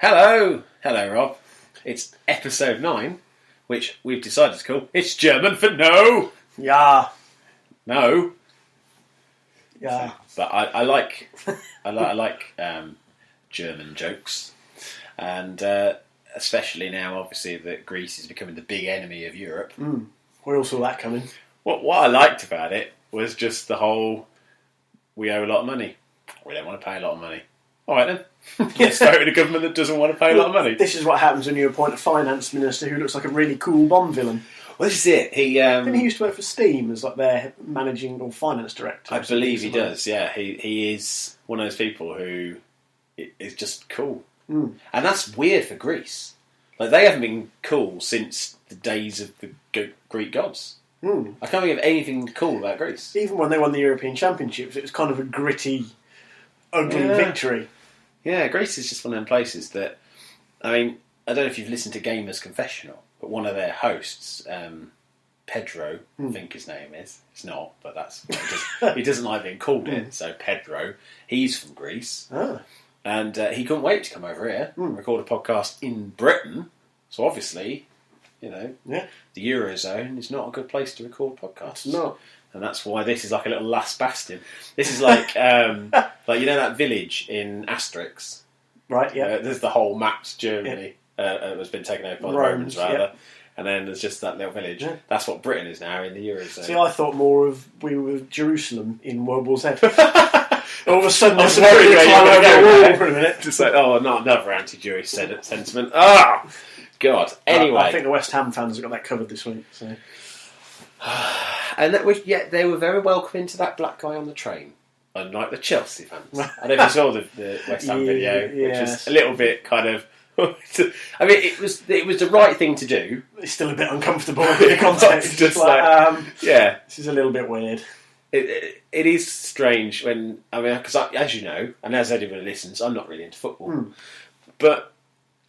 Hello, Rob. It's episode 9, which we've decided to call "It's German for No." Yeah. No. Yeah. But I like German jokes, and especially now, obviously, that Greece is becoming the big enemy of Europe. We all saw that coming. What I liked about it was just the whole: we owe a lot of money. We don't want to pay a lot of money. All right then. Let's vote in a government that doesn't want to pay a lot of money. This is what happens when you appoint a finance minister who looks like a really cool Bond villain. Well, this is it. Didn't he used to work for Steam as like their managing or finance director? I believe he does. Yeah, he is one of those people who is just cool, and that's weird for Greece. Like they haven't been cool since the days of the Greek gods. I can't think of anything cool about Greece. Even when they won the European Championships, it was kind of a gritty, ugly victory. Yeah, Greece is just one of them places that, I mean, I don't know if you've listened to Gamers Confessional, but one of their hosts, Pedro, I think his name is. It's not, but that's he doesn't like being called it. So Pedro, he's from Greece, and he couldn't wait to come over here and record a podcast in Britain. So obviously, you know, the Eurozone is not a good place to record podcasts. It's not. And that's why this is like a little last bastion. This is like, like you know that village in Asterix? Right, yeah. There's the whole mapped Germany has been taken over by the Romans, rather. Yeah. And then there's just that little village. Yeah. That's what Britain is now in the Eurozone. See, I thought more of we were Jerusalem in World War Z. All of a sudden, I was worried you climb over the wall for a minute. Just like, oh, not another anti-Jewish sentiment. Ah, God. Anyway, I think the West Ham fans have got that covered this week. So. And that was, they were very welcoming to that black guy on the train, unlike the Chelsea fans. I don't know if you saw the West Ham video, which was a little bit kind of. I mean, it was the right thing to do. It's still a bit uncomfortable in the context. Just like, this is a little bit weird. It is strange when, I mean, because as you know, and as everybody listens, I'm not really into football, but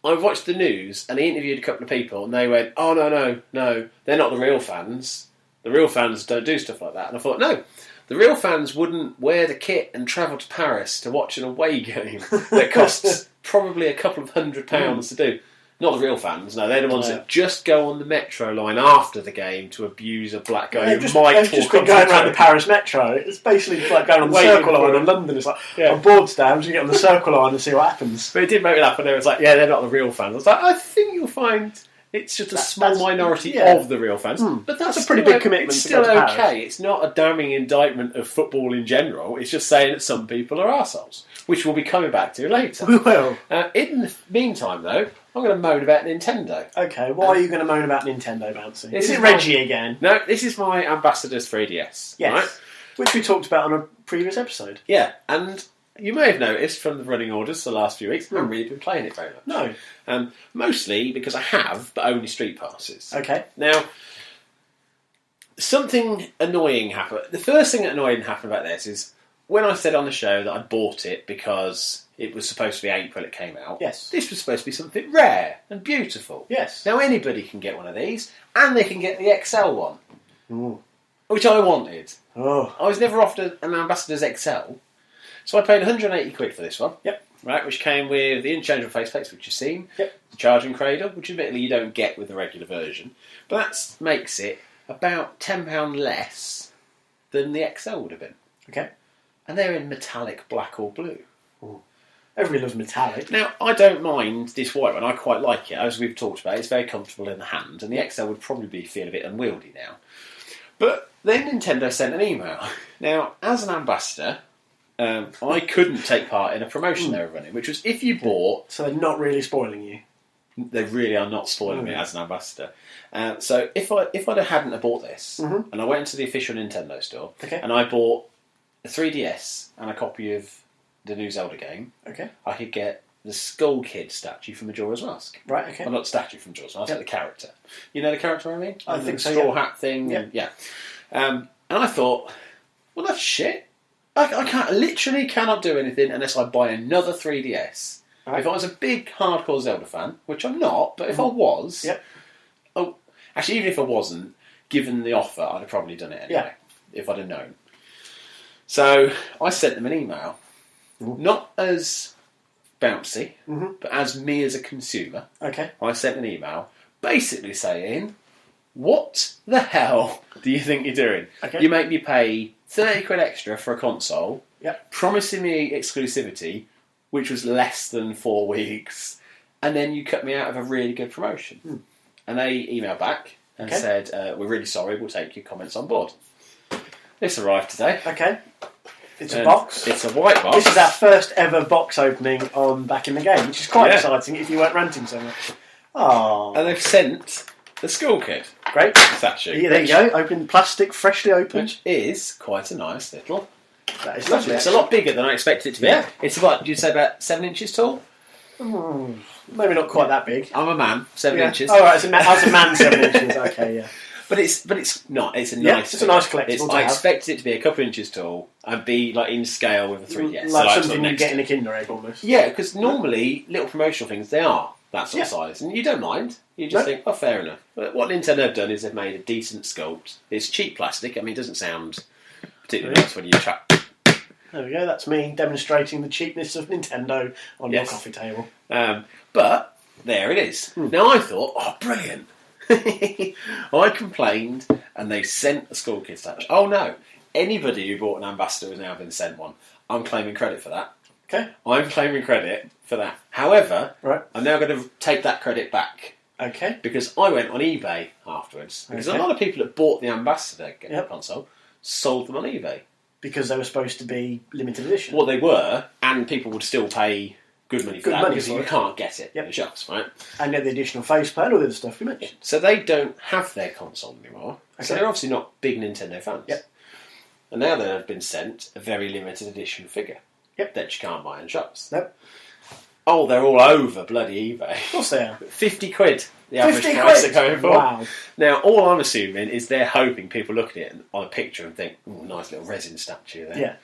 I've watched the news and they interviewed a couple of people and they went, "Oh no, they're not the real fans. The real fans don't do stuff like that." And I thought, no, the real fans wouldn't wear the kit and travel to Paris to watch an away game that costs probably a couple of £100 to do. Not the real fans, no, they're the ones that just go on the metro line after the game to abuse a black guy who might talk. Just been going around the Paris metro. It's basically like going on the Circle Line in London. It's like, I'm bored today, I'm just going to get on the Circle Line and see what happens. But it did make me laugh when they was like, yeah, they're not the real fans. I was like, I think you'll find it's just a small minority of the real fans. But that's a pretty big commitment. It's still okay. It's not a damning indictment of football in general. It's just saying that some people are arseholes, which we'll be coming back to later. We will. In the meantime, though, I'm going to moan about Nintendo. Okay, why are you going to moan about Nintendo, Bouncy? Is it Reggie again? No, this is my Ambassador's 3DS. Yes, right? Which we talked about on a previous episode. Yeah, and you may have noticed from the running orders the last few weeks, I haven't really been playing it very much. No. Mostly because I have, but only Street Passes. Okay. Now, something annoying happened. The first thing that annoying happened about this is when I said on the show that I bought it because it was supposed to be April it came out. Yes. This was supposed to be something rare and beautiful. Yes. Now anybody can get one of these, and they can get the XL one, which I wanted. Oh. I was never offered an Ambassador's XL, so I paid 180 quid for this one. Yep. Right, which came with the interchangeable faceplates, which you've seen. Yep. The charging cradle, which admittedly you don't get with the regular version, but that makes it about £10 less than the XL would have been. Okay. And they're in metallic black or blue. Ooh. Everybody loves metallic. Now, I don't mind this white one. I quite like it. As we've talked about, it's very comfortable in the hand, and the XL would probably feel a bit unwieldy now. But then Nintendo sent an email. Now, as an ambassador, I couldn't take part in a promotion they were running, which was if you bought... So they're not really spoiling you? They really are not spoiling me as an ambassador. So if I hadn't bought this, and I went into the official Nintendo store, and I bought a 3DS and a copy of the new Zelda game, I could get the Skull Kid statue from Majora's Mask. Right, okay. Well, not the statue from Majora's Mask, the character. You know the character I mean? I think so, straw hat thing. And I thought, well, that's shit. I literally cannot do anything unless I buy another 3DS. Right. If I was a big hardcore Zelda fan, which I'm not, but if I was, actually, even if I wasn't, given the offer, I'd have probably done it anyway, if I'd have known. So I sent them an email, not as Bouncy, but as me as a consumer, I sent an email basically saying, what the hell do you think you're doing? You make me pay 30 quid extra for a console, promising me exclusivity, which was less than 4 weeks, and then you cut me out of a really good promotion. And they emailed back and said, we're really sorry, we'll take your comments on board. This arrived today. It's a box. It's a white box. This is our first ever box opening on Back in the Game, which is quite exciting if you weren't ranting so much. Oh. And they've sent the school kid. Great. Statue. Yeah, there you go. Open plastic, freshly opened. Which is quite a nice little... That is lovely. It's a lot bigger than I expected it to be. Yeah. It's about, you'd say about 7 inches tall? Maybe not quite that big. I'm a man, 7 inches. Oh, right, as a man, 7 inches. Okay, yeah. But it's not. It's a nice. It's a nice collectible. I expected it to be a couple of inches tall and be like in scale with a 3DS. Like something you get in a Kinder Egg almost. Yeah, because normally little promotional things they are that sort of size, and you don't mind. You just think, oh, fair enough. But what Nintendo have done is they've made a decent sculpt. It's cheap plastic. I mean, it doesn't sound particularly nice when you trap. There we go. That's me demonstrating the cheapness of Nintendo on your coffee table. But there it is. Now I thought, oh, brilliant. I complained and they sent a school kid statue. Oh no, anybody who bought an ambassador has now been sent one. I'm claiming credit for that. Okay. I'm claiming credit for that. However, I'm now going to take that credit back. Okay. Because I went on eBay afterwards. Because a lot of people that bought the ambassador console sold them on eBay. Because they were supposed to be limited edition. Well, they were, and people would still pay good money for that because you can't get it in the shops, right? And then the additional faceplate and all the other stuff you mentioned. So they don't have their console anymore. So they're obviously not big Nintendo fans. And now they've been sent a very limited edition figure that you can't buy in shops. Oh, they're all over bloody eBay. Of course they are. 50 quid, the average price they're going for. Wow. Now, all I'm assuming is they're hoping people look at it on a picture and think, oh, nice little resin statue there.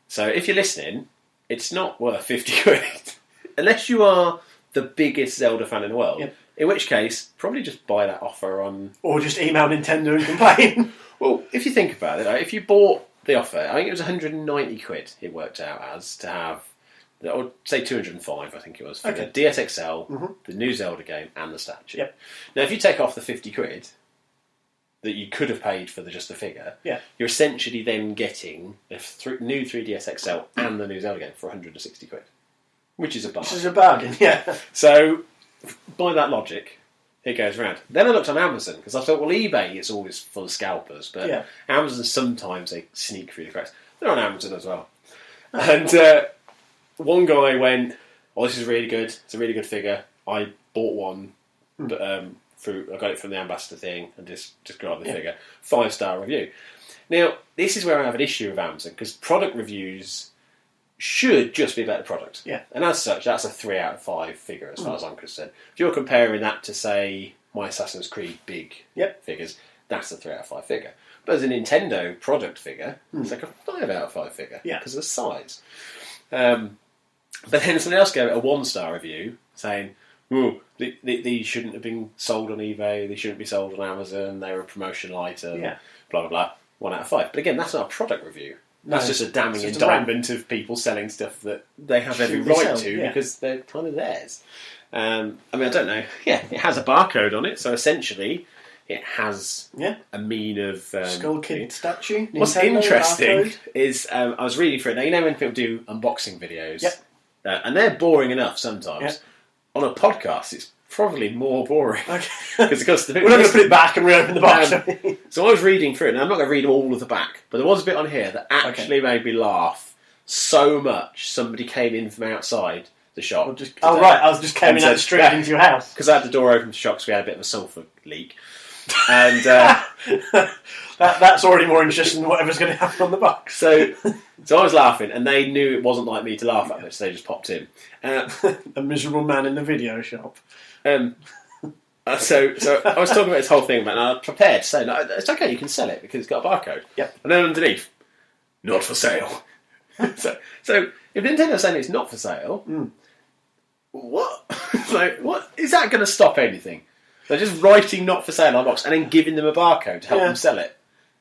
So if you're listening, it's not worth 50 quid. Unless you are the biggest Zelda fan in the world. In which case, probably just buy that offer on... Or just email Nintendo and complain. Well, if you think about it, if you bought the offer, I think it was 190 quid it worked out as to have, or say 205 I think it was, for the DSXL, the new Zelda game and the statue. Now if you take off the 50 quid that you could have paid for just the figure, you're essentially then getting a new 3DS XL and the new Zelda game for 160 quid. Which is a bargain. Which is a bargain, yeah. So, by that logic, it goes round. Then I looked on Amazon, because I thought, well, eBay is always full of scalpers, but Amazon sometimes they sneak through the cracks. They're on Amazon as well. And one guy went, oh, this is really good. It's a really good figure. I bought one, but I got it from the ambassador thing and just grabbed the figure. 5-star review. Now, this is where I have an issue with Amazon, because product reviews should just be about the product. And as such, that's a 3 out of 5 figure as far as I'm concerned. If you're comparing that to, say, my Assassin's Creed big figures, that's a 3 out of 5 figure. But as a Nintendo product figure, it's like a 5 out of 5 figure because of the size. But then somebody else gave it a 1-star review saying, oh, these shouldn't have been sold on eBay, they shouldn't be sold on Amazon, they were a promotional item, blah, blah, blah. 1 out of 5. But again, that's not a product review. That's just a damning indictment of people selling stuff that they have every right to because they're kind of theirs. I mean, I don't know. Yeah, it has a barcode on it, so essentially it has a mean of... Skull Kid statue. What's interesting is I was reading through it. Now, you know when people do unboxing videos? And they're boring enough sometimes. On a podcast, it's probably more boring. Because we're not going to put it back and reopen the box. So I was reading through it, and I'm not going to read all of the back, but there was a bit on here that actually made me laugh so much. Somebody came in from outside the shop. I was just coming out straight into your house. Because I had the door open to the shop because we had a bit of a sulphur leak. And that's already more interesting than whatever's going to happen on the box. So I was laughing, and they knew it wasn't like me to laugh at, so they just popped in. A miserable man in the video shop. So I was talking about this whole thing, and I was prepared to say, no, it's okay, you can sell it because it's got a barcode. And then underneath, not for sale. so if Nintendo's saying it's not for sale, what? What is that going to stop anything? They're just writing not for sale on the box and then giving them a barcode to help them sell it.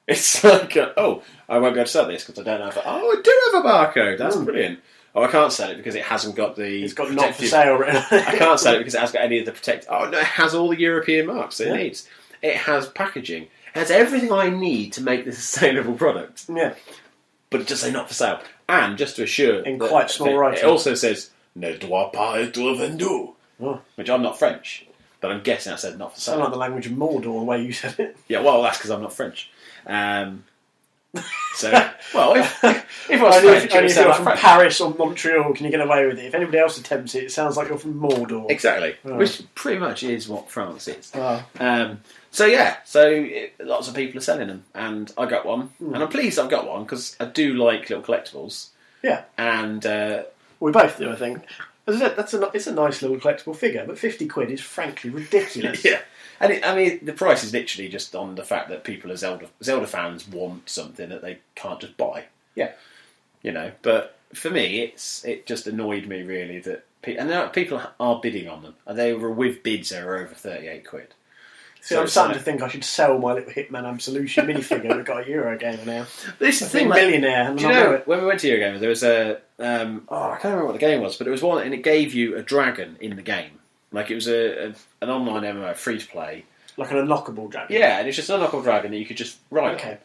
It's like, I won't be able to sell this because I don't have I do have a barcode. That's brilliant. Oh, I can't sell it because it hasn't got the... It's got not for sale written on it. I can't sell it because it hasn't got any of the protect... Oh, no, it has all the European marks that it needs. It has packaging. It has everything I need to make this a sustainable product. Yeah. But it just say not for sale. And just to assure... In quite small writing. It also says, ne doit pas être vendu. Oh. Which I'm not French. But I'm guessing that said not for sale. Sound like the language of Mordor, the way you said it. Yeah, well, that's because I'm not French. So, well, if I was French, only if you're from Paris or Montreal can you get away with it. If anybody else attempts it, it sounds like you're from Mordor. Exactly, which pretty much is what France is. So lots of people are selling them, and I got one, and I'm pleased I've got one because I do like little collectibles. Yeah, and we both do, I think. As I said, it's a nice little collectible figure, but £50 is frankly ridiculous. Yeah. And the price is literally just on the fact that people are Zelda fans want something that they can't just buy. Yeah. But for me, it just annoyed me really that people are bidding on them. And they were with bids that are over £38. See, I'm starting to think I should sell my little Hitman Absolution minifigure that got a Eurogamer now. This is the thing, millionaire. Do you know, when we went to Eurogamer, there was I can't remember what the game was, but it was one, and it gave you a dragon in the game. Like it was an online MMO, free to play. Like an unlockable dragon? Yeah, and it's just an unlockable dragon that you could just ride on.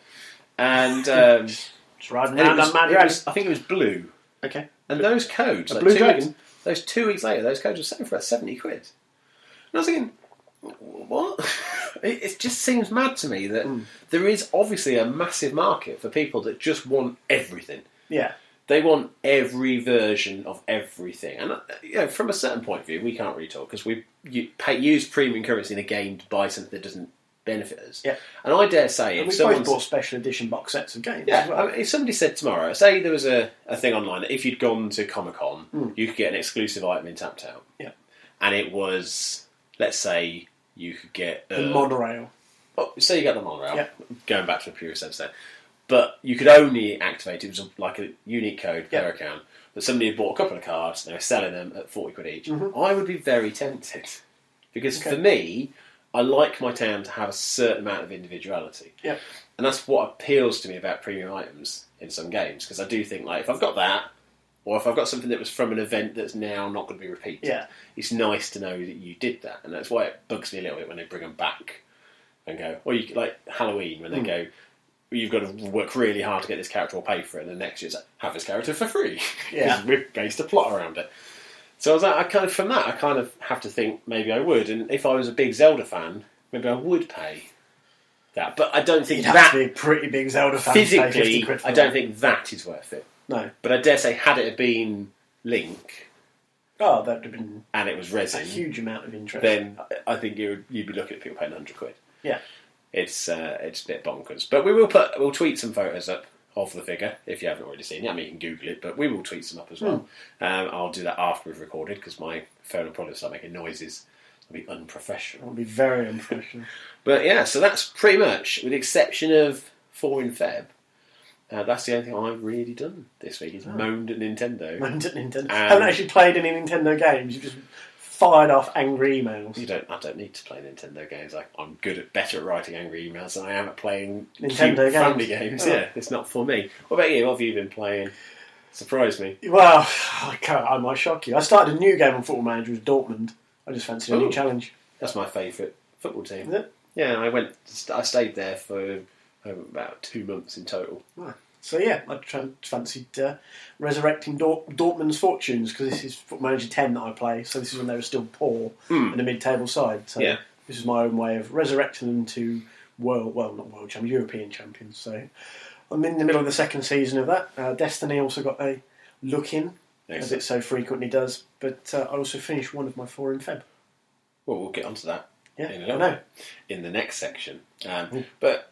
And just riding around on mad dragon. I think it was blue. Okay. And those codes, blue dragon? Those 2 weeks later, those codes were selling for about £70. And I was thinking, what? It just seems mad to me that there is obviously a massive market for people that just want everything. Yeah. They want every version of everything. And from a certain point of view, we can't really talk because we use premium currency in a game to buy something that doesn't benefit us. Yeah. And I dare say... And we both bought special edition box sets of games as well. If somebody said tomorrow, say there was a thing online that if you'd gone to Comic-Con, you could get an exclusive item in Tapped Out. Yeah. And it was, let's say, you could get... the monorail. Oh, say you got the monorail. Yeah. Going back to the previous episode. But you could only activate it. It was like a unique code per account. But somebody had bought a couple of cards and they were selling them at £40 each. I would be very tempted. Because for me, I like my town to have a certain amount of individuality. Yeah. And that's what appeals to me about premium items in some games. Because I do think, like, if I've got that, or if I've got something that was from an event that's now not going to be repeated, it's nice to know that you did that. And that's why it bugs me a little bit when they bring them back and go, or you like Halloween when they go, you've got to work really hard to get this character or pay for it, and the next year it's like, have this character for free. Because we've based a plot around it. So I was like, from that, I kind of have to think maybe I would. And if I was a big Zelda fan, maybe I would pay that. But I don't think you'd have to be a pretty big Zelda fan. Physically, I don't think that is worth it. No. But I dare say, had it been Link... Oh, that would have been... And it was resin. A huge amount of interest. Then I think you'd be looking at people paying £100. Yeah. It's a bit bonkers. But we'll tweet some photos up of the figure, if you haven't already seen it. I mean, you can Google it, but we will tweet some up as well. I'll do that after we've recorded, because my phone will probably start making noises. It'll be unprofessional. It'll be very unprofessional. But yeah, so that's pretty much, with the exception of 4 in Feb, that's the only thing I've really done this week, is moaned at Nintendo. Moaned at Nintendo. Haven't actually played any Nintendo games, you've just fired off angry emails. I don't need to play Nintendo games. I'm better at writing angry emails than I am at playing Nintendo family games. Oh. Yeah, it's not for me. What about you? What have you been playing? Surprise me. Well, I might shock you. I started a new game on Football Manager with Dortmund. I just fancied a new challenge. That's my favourite football team. Is it? Yeah, I stayed there for about 2 months in total. Oh. So yeah, I fancied resurrecting Dortmund's fortunes, because this is Football Manager 10 that I play, so this is when they were still poor and a mid-table side. So this is my own way of resurrecting them to European champions. So I'm in the middle of the second season of that. Destiny also got a look in, as it so frequently does, but I also finished one of my 4 in Feb. Well, we'll get onto that in the next section. But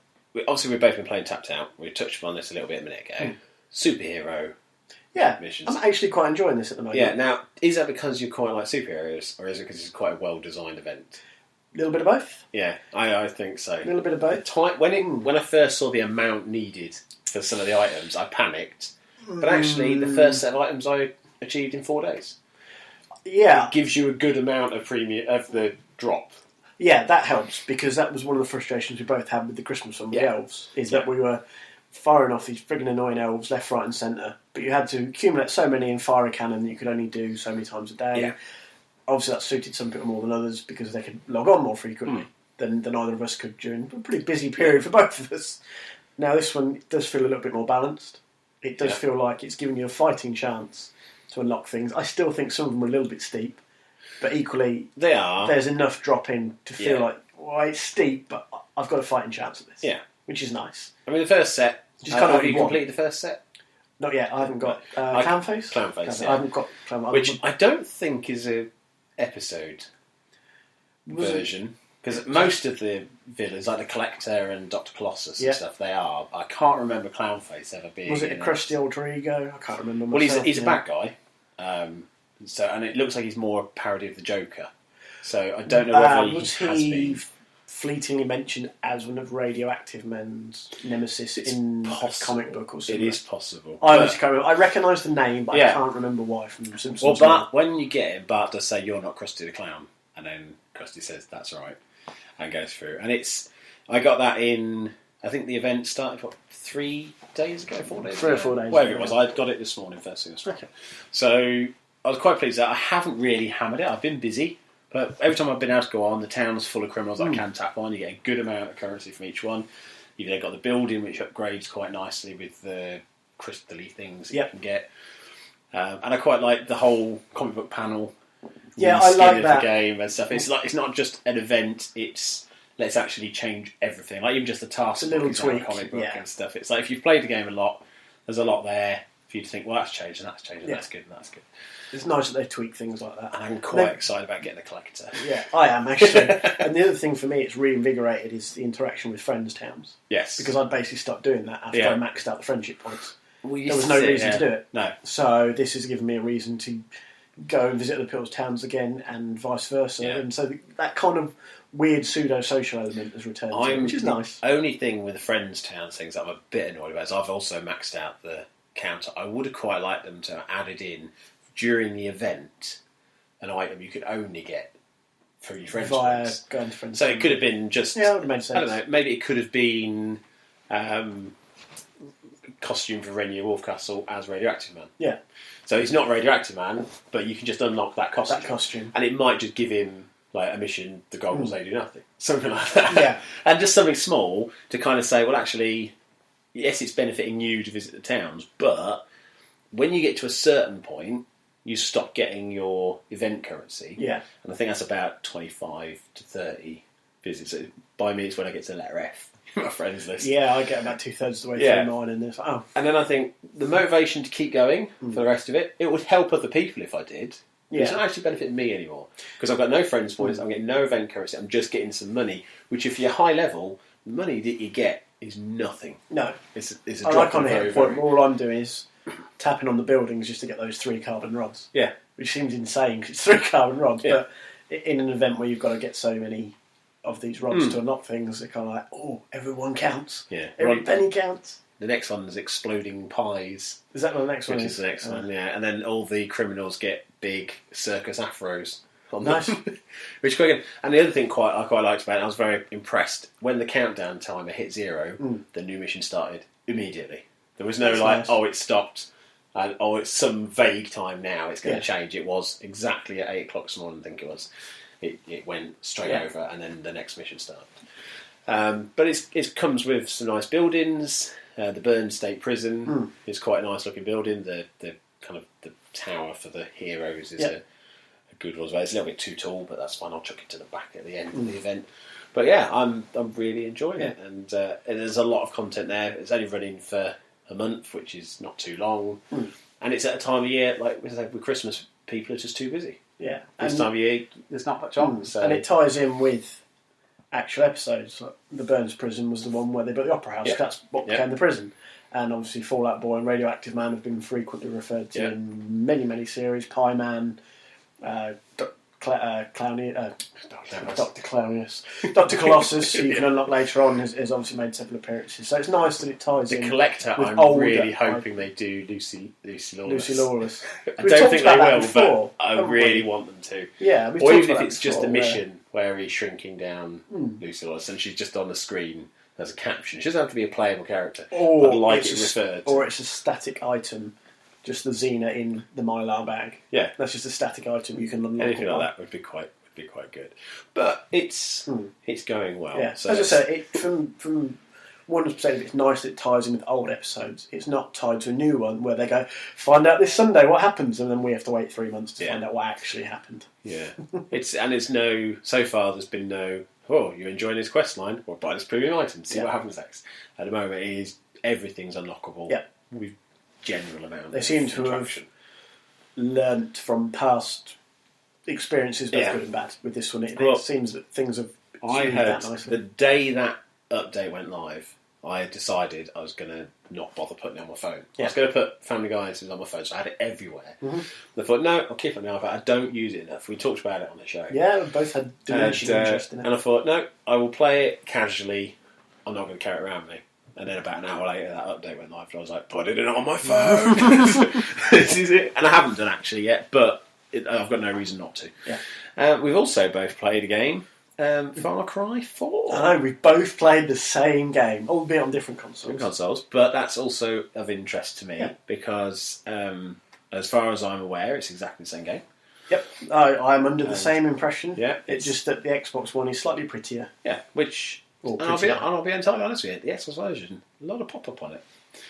obviously, we've both been playing Tapped Out. We touched upon this a little bit a minute ago. Superhero missions. I'm actually quite enjoying this at the moment. Yeah, now, is that because you quite like superheroes, or is it because it's quite a well-designed event? A little bit of both. Yeah, I think so. A little bit of both. When I first saw the amount needed for some of the items, I panicked. But actually, the first set of items I achieved in 4 days. Yeah. It gives you a good amount of premium of the drop. Yeah, that helps, because that was one of the frustrations we both had with the Christmas one with the elves, is that we were firing off these friggin' annoying elves left, right, and centre. But you had to accumulate so many and fire a cannon that you could only do so many times a day. Yeah. Obviously, that suited some people more than others because they could log on more frequently than either of us could during a pretty busy period for both of us. Now, this one does feel a little bit more balanced. It does feel like it's giving you a fighting chance to unlock things. I still think some of them are a little bit steep, but equally, they are. There's enough drop in to feel like, well, it's steep, but I've got a fighting chance at this. Yeah. Which is nice. I mean, the first set... Just kind of have you completed the first set? Not yet. I haven't got Clownface. Clownface, I haven't got Clownface. Which I don't think is a episode version. Because most of the villains, like the Collector and Dr. Colossus and stuff, they are. I can't remember Clownface ever being... Was it a crusty alter ego? I can't remember myself. Well, he's a bad guy. And it looks like he's more a parody of the Joker. So I don't know whether he has been... fleetingly mentioned as one of Radioactive Men's nemesis in a comic book or something. It is possible. I recognise the name, but I can't remember why from The Simpsons. Well, Bart, when you get it, Bart does say, "You're not Krusty the Clown," and then Krusty says, "That's right," and goes through. And I got that in, I think the event started, 3 days ago, 4 days ago? 3 or 4 days Whatever it was, I got it this morning, first thing this morning. Okay. So I was quite pleased that I haven't really hammered it. I've been busy. But every time I've been able to go on, the town's full of criminals that I can tap on. You get a good amount of currency from each one. You've then got the building, which upgrades quite nicely with the crystally things you can get. And I quite like the whole comic book panel. Yeah, I like that. The game and stuff. It's not just an event. It's let's actually change everything. Like even just the task, a little tweak, comic book and stuff. It's like if you've played the game a lot, there's a lot there for you to think, well, that's changed and that's changed and that's good and that's good. It's nice that they tweak things like that. And I'm quite excited about getting the Collector. Yeah, I am actually. And the other thing for me it's reinvigorated is the interaction with friends towns. Yes. Because I'd basically stopped doing that after I maxed out the friendship points. There was no reason to do it. No. So this has given me a reason to go and visit other people's towns again and vice versa. Yeah. And so that kind of weird pseudo-social element has returned, which is nice. The only thing with the friends towns things that I'm a bit annoyed about is I've also maxed out the counter. I would have quite liked them to have added in during the event an item you could only get through your friends' via going to friends. So it could have been just... Yeah, that would have made sense. I don't know, maybe it could have been costume for Renu Wolfcastle as Radioactive Man. Yeah. So he's not Radioactive Man, but you can just unlock that costume. And it might just give him like a mission, the goggles, they do nothing. Something like that. Yeah. And just something small to kind of say, well, actually, yes, it's benefiting you to visit the towns, but when you get to a certain point, you stop getting your event currency. Yeah. And I think that's about 25 to 30 visits. So by me, it's when I get to letter F, my friends list. Yeah, I get about 2/3 of the way through mine and this. Oh. And then I think the motivation to keep going for the rest of it, it would help other people if I did. Yeah. It's not actually benefiting me anymore. Because I've got no friends points, I'm getting no event currency, I'm just getting some money, which if you're high level, the money that you get is nothing. No. It's a drop in very, very... All I'm doing is tapping on the buildings just to get those 3 carbon rods. Yeah. Which seems insane because it's 3 carbon rods, but in an event where you've got to get so many of these rods to unlock things, they're kind of like, oh, everyone counts. Yeah. Every penny counts. The next one is exploding pies. Is that the next one? Which is the next one, yeah. And then all the criminals get big circus afros on nice. them. Which is quite good. And the other thing I quite liked about it, I was very impressed, when the countdown timer hit 0, the new mission started immediately. There was no nice. Oh, it stopped, and it's some vague time now, it's going to change. It was exactly at 8 o'clock this morning, I think it was. It went straight over, and then the next mission started. But it comes with some nice buildings. The Bern State Prison is quite a nice looking building. The kind of the tower for the heroes is a good one as well. It's a little bit too tall, but that's fine. I'll chuck it to the back at the end of the event. But yeah, I'm really enjoying it, and there's a lot of content there. It's only running for a month, which is not too long, and it's at a time of year like with Christmas, people are just too busy. Yeah, this time of year, there's not much on, and it ties in with actual episodes. Like the Burns prison was the one where they built the opera house. That's what became the prison. And obviously Fallout Boy and Radioactive Man have been frequently referred to in many series. Pie Man, Dr. Clownius, Dr. Colossus, who you can unlock later on, has obviously made several appearances. So it's nice that it ties in. The Collector, I'm really hoping they do Lucy Lawless. I don't think they will, but I really want them to. Yeah, or even if it's just a mission where he's shrinking down Lucy Lawless and she's just on the screen as a caption. It doesn't have to be a playable character. Or I'd like it's it referred to. Or it's a static item, just the Xena in the Mylar bag. Yeah. That's just a static item you can unlock. Anything like that would be quite good. But it's going well. Yeah. So as I said, from one perspective, it's nice that it ties in with old episodes. It's not tied to a new one where they go, find out this Sunday what happens, and then we have to wait 3 months to find out what actually happened. Yeah. So far there's been no, oh, you're enjoying this quest line, or buy this premium item, see what happens next. At the moment it is everything's unlockable with general amount They of seem to interaction. have learnt from past experiences, both good and bad, with this one. It seems that things have that nicely. The day that update went live, I had decided I was going to not bother putting it on my phone. I was going to put Family Guy on my phone, so I had it everywhere. And I thought, no, I'll keep it on my iPad. I don't use it enough. We talked about it on the show. Yeah, we both had diminishing interest in it. And I thought, no, I will play it casually. I'm not going to carry it around with me. And then about an hour later, that update went live, and I was like, put it on my phone. This is it. And I haven't done actually yet, but I've got no reason not to. Yeah. We've also both played a game. Far Cry 4. I know, we've both played the same game, albeit on different consoles. But that's also of interest to me because, as far as I'm aware, it's exactly the same game. Yep, I'm under the same impression. Yeah, it's just that the Xbox One is slightly prettier. Yeah, which I'll be entirely honest with you, the Xbox version, a lot of pop up on it.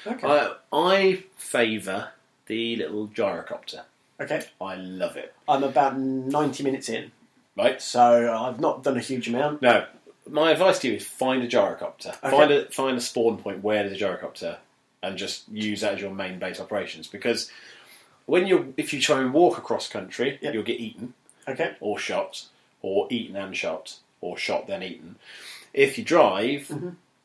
Okay, I favour the little gyrocopter. Okay, I love it. I'm about 90 minutes in. Right. So I've not done a huge amount. No. My advice to you is find a gyrocopter. Okay. Find a spawn point where there's a gyrocopter and just use that as your main base operations. Because if you try and walk across country, you'll get eaten. Okay. Or shot. Or eaten and shot. Or shot then eaten. If you drive,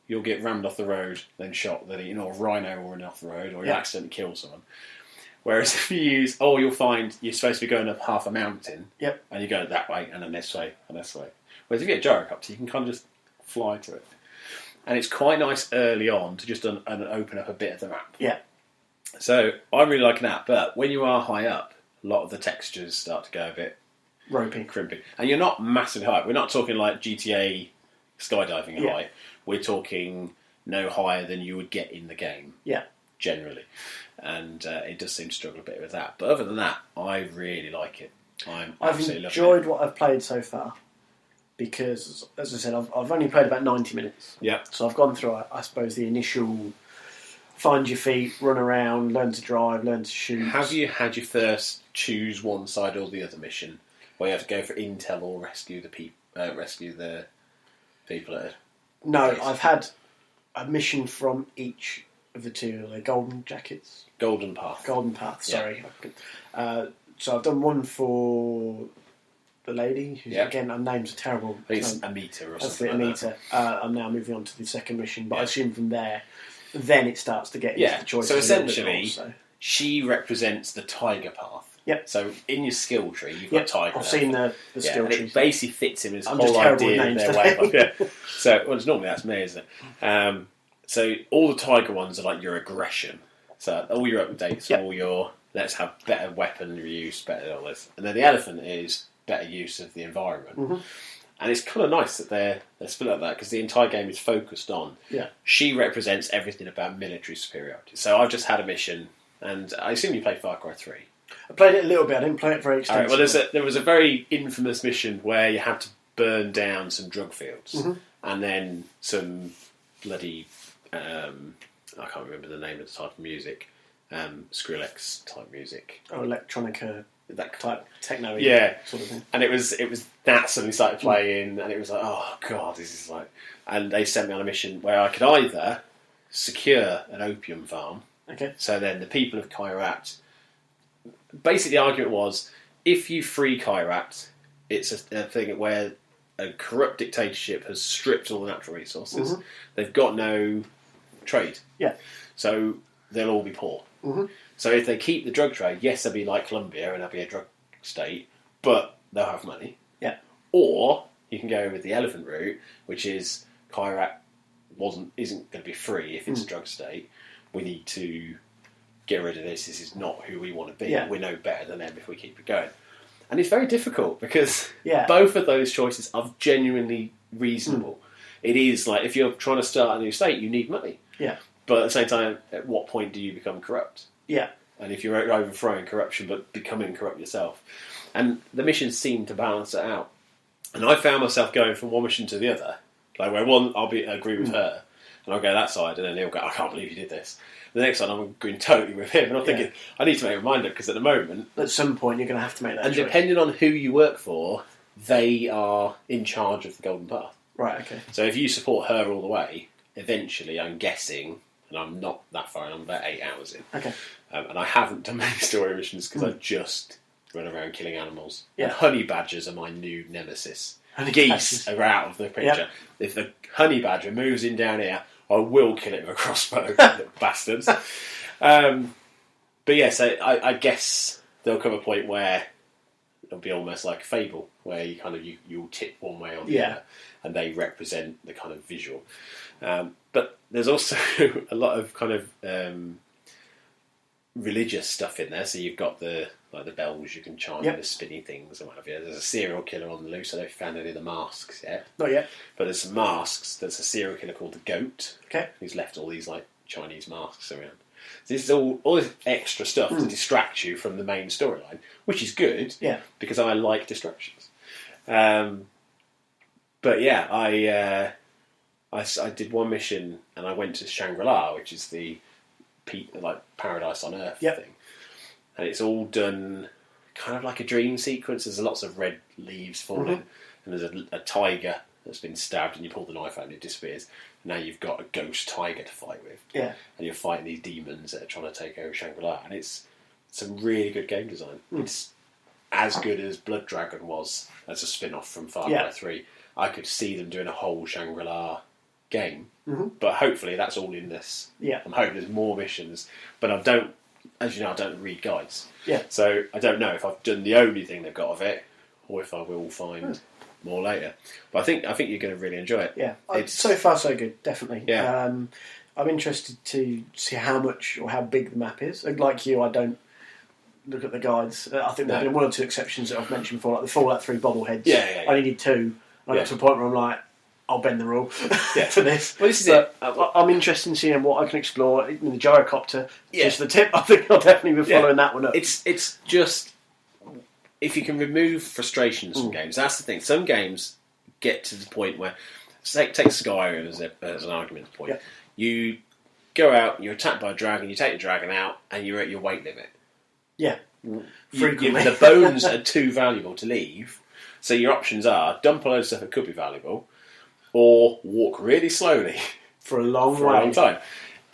you'll get rammed off the road, then shot, then eaten, or a rhino will run off the road, or you accidentally kill someone. Whereas if you use, you'll find you're supposed to be going up half a mountain, and you go that way, and then this way, and this way. Whereas if you get a gyrocopter, you can kind of just fly to it. And it's quite nice early on to just open up a bit of the map. Yeah. So I'm really liking that, but when you are high up, a lot of the textures start to go a bit ropey, crimpy. And you're not massively high. We're not talking like GTA skydiving high. We're talking no higher than you would get in the game. Yeah. Generally. And it does seem to struggle a bit with that. But other than that, I really like it. I've enjoyed what I've played so far because, as I said, I've only played about 90 minutes. Yeah. So I've gone through, I suppose, the initial find your feet, run around, learn to drive, learn to shoot. Have you had your first choose one side or the other mission where you have to go for intel or rescue the people at No, I've had a mission from each of the two. They're golden jackets. Golden Path, sorry. Yeah. So I've done one for the lady, who, again, her names are terrible. I think it's Anita or that's something like that. I'm now moving on to the second mission, but I assume from there, then it starts to get into the choices. So essentially, she represents the tiger path. Yep. So in your skill tree, you've got tiger. I've seen the skill tree. It basically fits in his whole idea of their way up. Yeah. So, normally that's me, isn't it? So all the tiger ones are like your aggression. So all your updates, all your let's have better weapon use, better all this. And then the elephant is better use of the environment. Mm-hmm. And it's kind of nice that they're split like that because the entire game is focused on. Yeah. She represents everything about military superiority. So I've just had a mission, and I assume you played Far Cry 3. I played it a little bit. I didn't play it very extensively. Well, there was a very infamous mission where you had to burn down some drug fields, and then some bloody I can't remember the name of the type of music, Skrillex type music. Oh, electronica, that type techno, sort of thing. And it was that suddenly started playing, and it was like, oh god, this is like. And they sent me on a mission where I could either secure an opium farm. Okay. So then the people of Kyrat. Basically, the argument was, if you free Kyrat, it's a thing where a corrupt dictatorship has stripped all the natural resources. Mm-hmm. They've got no trade. Yeah. So they'll all be poor. Mm-hmm. So if they keep the drug trade, yes, they'll be like Colombia and they'll be a drug state, but they'll have money. Yeah. Or you can go with the elephant route, which is Kyrat isn't going to be free if it's a drug state. We need to get rid of this. This is not who we want to be. Yeah. We're no better than them if we keep it going. And it's very difficult because both of those choices are genuinely reasonable. it is like if you're trying to start a new state, you need money. Yeah. But at the same time, at what point do you become corrupt? Yeah. And if you're overthrowing corruption but becoming corrupt yourself, and the missions seem to balance it out. And I found myself going from one mission to the other, like where one I'll agree with her, and I'll go that side, and then he'll go, I can't believe you did this. The next one I'm agreeing totally with him, and I'm thinking I need to make a reminder because at the moment, at some point you're going to have to make that. And choice. Depending on who you work for, they are in charge of the Golden Path. Right. Okay. So if you support her all the way, eventually, I'm guessing, and I'm not that far in, I'm about 8 hours in. Okay. And I haven't done many story missions because I just run around killing animals. Yeah. And honey badgers are my new nemesis. Honey Geese badgers. are out of the picture. Yep. If the honey badger moves in down here, I will kill it with a crossbow, the bastards. But yeah, so I guess there'll come a point where it'll be almost like a fable, where you kind of you'll tip one way or the other, and they represent the kind of visual. But there's also a lot of kind of religious stuff in there. So you've got the bells you can chime, and the spinny things and whatever. There's a serial killer on the loose. I don't know if you found any of the masks yet. Not yet. But there's some masks. There's a serial killer called the Goat. Okay. Who's left all these like Chinese masks around. So this is all this extra stuff to distract you from the main storyline, which is good. Yeah. Because I like distractions. But yeah, I did one mission and I went to Shangri-La, which is the paradise on Earth thing. And it's all done kind of like a dream sequence. There's lots of red leaves falling, and there's a tiger that's been stabbed, and you pull the knife out and it disappears. Now you've got a ghost tiger to fight with. Yeah. And you're fighting these demons that are trying to take over Shangri-La, and it's some really good game design. It's as good as Blood Dragon was as a spin-off from Far Cry 3. I could see them doing a whole Shangri-La game, but hopefully that's all in this. Yeah. I'm hoping there's more missions, but as you know, I don't read guides. Yeah. So I don't know if I've done the only thing they've got of it, or if I will find more later. But I think you're going to really enjoy it. Yeah. So far, so good. Definitely. Yeah. I'm interested to see how much or how big the map is. Like you, I don't look at the guides. I think there have been one or two exceptions that I've mentioned before, like the Fallout 3 bobbleheads. Yeah. I needed 2. I got to a point where I'm like, I'll bend the rule for this. Well, this is it. I'm interested in seeing what I can explore. The gyrocopter, just the tip. I think I'll definitely be following that one up. It's just, if you can remove frustrations from games, that's the thing. Some games get to the point where, take Skyrim as an argument point. Yep. You go out, you're attacked by a dragon, you take the dragon out, and you're at your weight limit. Yeah. The bones are too valuable to leave, so your options are dump a load of stuff that could be valuable, or walk really slowly for a long time.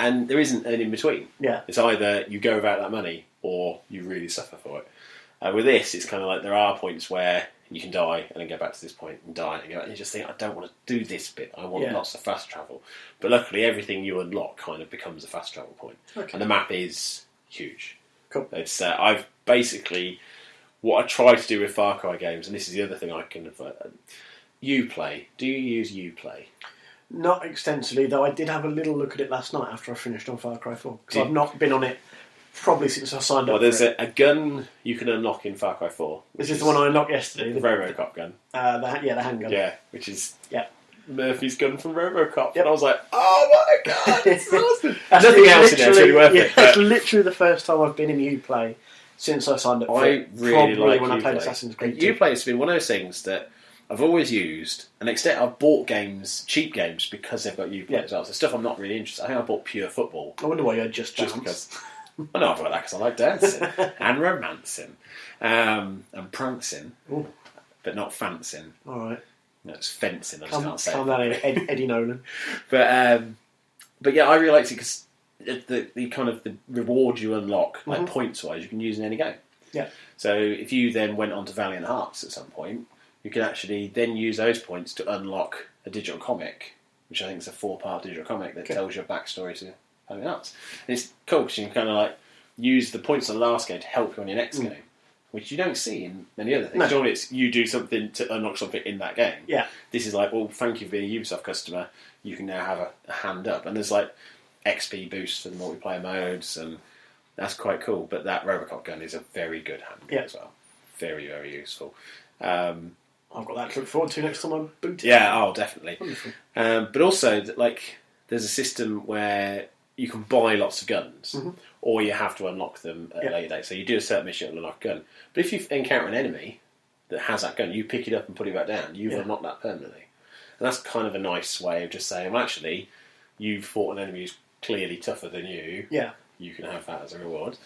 And there isn't an in-between. Yeah. It's either you go without that money, or you really suffer for it. With this, it's kind of like there are points where you can die and then go back to this point and die and go, and you just think, I don't want to do this bit. I want lots of fast travel. But luckily, everything you unlock kind of becomes a fast travel point. Okay. And the map is huge. Cool. It's I've basically, what I try to do with Far Cry games, and this is the other thing I can... Uplay. Do you use Uplay? Not extensively, though I did have a little look at it last night after I finished on Far Cry 4. Because I've not been on it probably since I signed up. Well, there's a gun you can unlock in Far Cry 4. This is the one I unlocked yesterday. The Robocop gun. The handgun. Yeah, which is Murphy's gun from Robocop. Yep. And I was like, oh my god, it's awesome. Nothing else in there is really worth it. It's literally the first time I've been in Uplay since I signed up for it. I really like when Uplay. I played Assassin's Creed. Uplay has been one of those things that I've always used, and extent I've bought games, cheap games, because they've got Uplay as well. So stuff I'm not really interested in. I think I bought Pure Football. I wonder why you had just because. I know I've got that because I like dancing and romancing and prancing, but not fancing. All right. No, it's fencing. I just can't say. Calm down, Eddie Nolan. But yeah, I really liked it because the kind of the reward you unlock, like points wise, you can use in any game. Yeah. So if you then went on to Valiant Hearts at some point, you can actually then use those points to unlock a digital comic, which I think is a 4-part digital comic that tells your backstory to Valiant Hearts. And it's cool because you can kind of like use the points on the last game to help you on your next game, which you don't see in many other things. Normally it's you do something to unlock something in that game. Yeah. This is like, well, thank you for being a Ubisoft customer. You can now have a hand up. And there's like XP boosts for the multiplayer modes, and that's quite cool. But that Robocop gun is a very good hand as well. Very, very useful. I've got that to look forward to next time I boot it. Yeah, oh, definitely. Wonderful. But also, there's a system where you can buy lots of guns, or you have to unlock them at a later date. So you do a certain mission and unlock a gun. But if you encounter an enemy that has that gun, you pick it up and put it back down. You've unlocked that permanently. And that's kind of a nice way of just saying, well, actually, you've fought an enemy who's clearly tougher than you. Yeah. You can have that as a reward.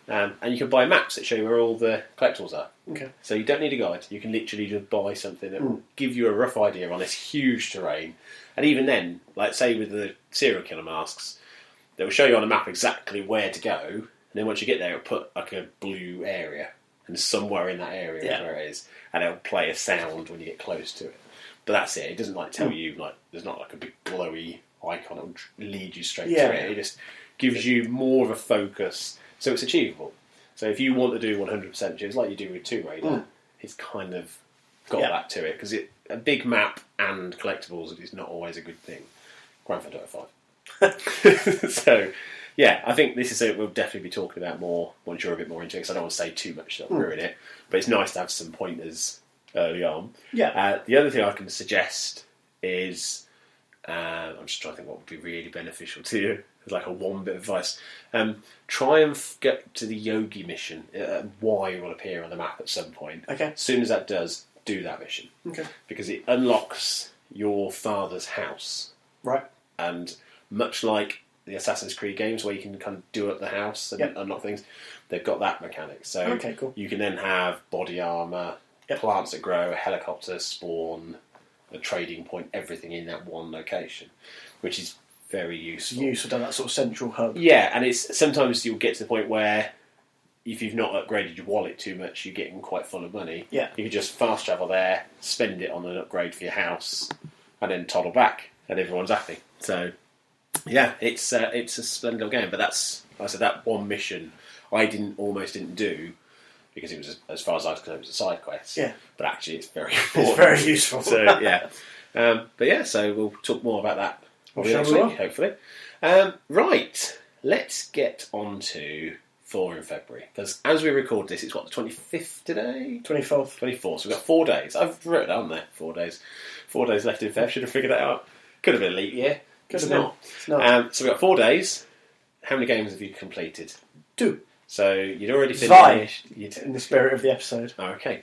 And you can buy maps that show you where all the collectibles are. Okay. So you don't need a guide. You can literally just buy something that will give you a rough idea on this huge terrain. And even then, like say with the serial killer masks, they will show you on a map exactly where to go. And then once you get there, it'll put like a blue area. And somewhere in that area is where it is. And it'll play a sound when you get close to it. But that's it. It doesn't like tell you, like there's not like a big glowy icon that will lead you straight to it. It just gives you more of a focus. So it's achievable. So if you want to do 100% just like you do with Tomb Raider, it's kind of got that to it. Because a big map and collectibles is not always a good thing. Grand Theft Auto 5. So, yeah, I think this is something we'll definitely be talking about more once you're a bit more into it. Because I don't want to say too much that'll ruin it. But it's nice to have some pointers early on. Yeah. The other thing I can suggest is... I'm just trying to think what would be really beneficial to you. Like a one bit of advice. Try and get to the yogi mission. Y will appear on the map at some point. Okay. As soon as that does, do that mission. Okay. Because it unlocks your father's house. Right. And much like the Assassin's Creed games where you can kind of do up the house and unlock things, they've got that mechanic. So cool. You can then have body armour, plants that grow, a helicopter spawn, a trading point, everything in that one location, which is very useful. Useful to have that sort of central hub. Yeah, and it's sometimes you'll get to the point where if you've not upgraded your wallet too much, you're getting quite full of money. Yeah. You can just fast travel there, spend it on an upgrade for your house, and then toddle back, and everyone's happy. So, yeah, it's a splendid little game. But that's, like I said, that one mission I almost didn't do because it was, as far as I was concerned, it was a side quest. Yeah. But actually, it's very important. It's very useful. So yeah. But yeah, so we'll talk more about that next week, hopefully. Right, let's get on to 4 in February. Because as we record this, it's what, the 25th today? 24th. 24th, so we've got 4 days. I've wrote it down there, 4 days. 4 days left in Feb, should have figured that out. Could have been a leap year. It's It's not. So we've got 4 days. How many games have you completed? 2. So you'd already Zwei, finished... in the spirit of the episode. Oh, okay.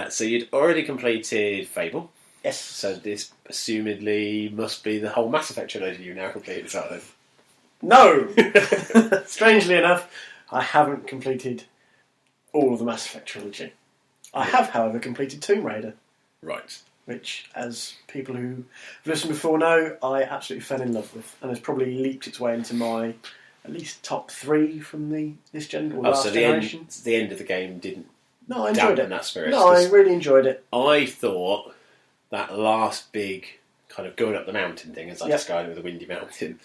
So you'd already completed Fable. Yes. So this, assumedly, must be the whole Mass Effect trilogy you've now completed, is that then? No! Strangely enough, I haven't completed all of the Mass Effect trilogy. I have, however, completed Tomb Raider. Right. Which, as people who have listened before know, I absolutely fell in love with. And has probably leaped its way into my, at least, top 3 from this gen, or last generation. The end of the game didn't No, I enjoyed it. that spirit. No, I really enjoyed it. I thought that last big kind of going up the mountain thing, as I described it with a windy mountain,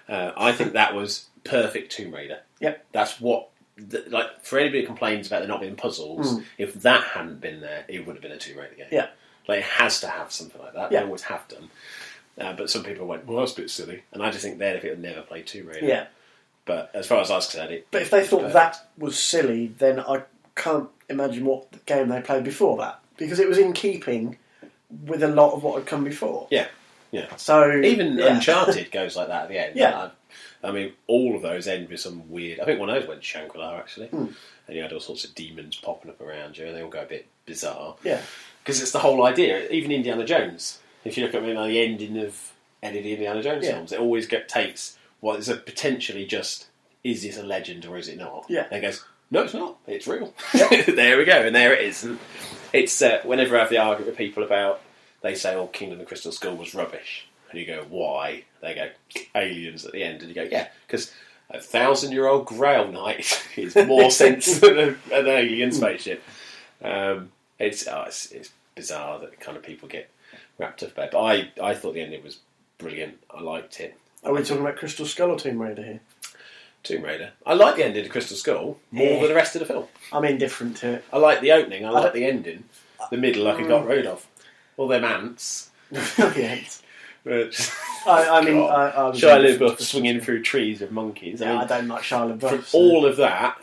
I think that was perfect Tomb Raider. Yep. That's what, like, for anybody who complains about there not being puzzles, if that hadn't been there, it would have been a Tomb Raider game. Yeah. Like, it has to have something like that. They always have done. But some people went, well, that's a bit silly. And I just think they'd have never played Tomb Raider. Yeah. But as far as I was concerned, But if they thought that was silly, then I can't imagine what game they played before that. Because it was in keeping with a lot of what had come before. Yeah. Yeah. So even Uncharted goes like that at the end. Yeah. I mean, all of those end with some weird... I think one of those went to Shangri-La, actually. And you had all sorts of demons popping up around you, and they all go a bit bizarre. Yeah. Because it's the whole idea. Even Indiana Jones, if you look at the ending of any of the Indiana Jones films, it always takes what is a potentially just, is this a legend or is it not? Yeah. And it goes, no, it's not. It's real. There we go. And there it is. And it's whenever I have the argument with people about, they say, oh, Kingdom of the Crystal Skull was rubbish. And you go, why? They go, aliens at the end. And you go, yeah, because a 1,000-year-old Grail Knight is more sense than an alien spaceship. It's bizarre that kind of people get wrapped up about it. But I thought the ending was brilliant. I liked it. Are we talking about Crystal Skull or Tomb Raider here? Tomb Raider. I like the ending of Crystal Skull more than the rest of the film. I'm indifferent to it. I like the opening. I like the ending. The middle I got rid of. All them ants. Yes. I mean, Shia LaBeouf swinging through trees with monkeys. I don't like Shia LaBeouf. From all of that,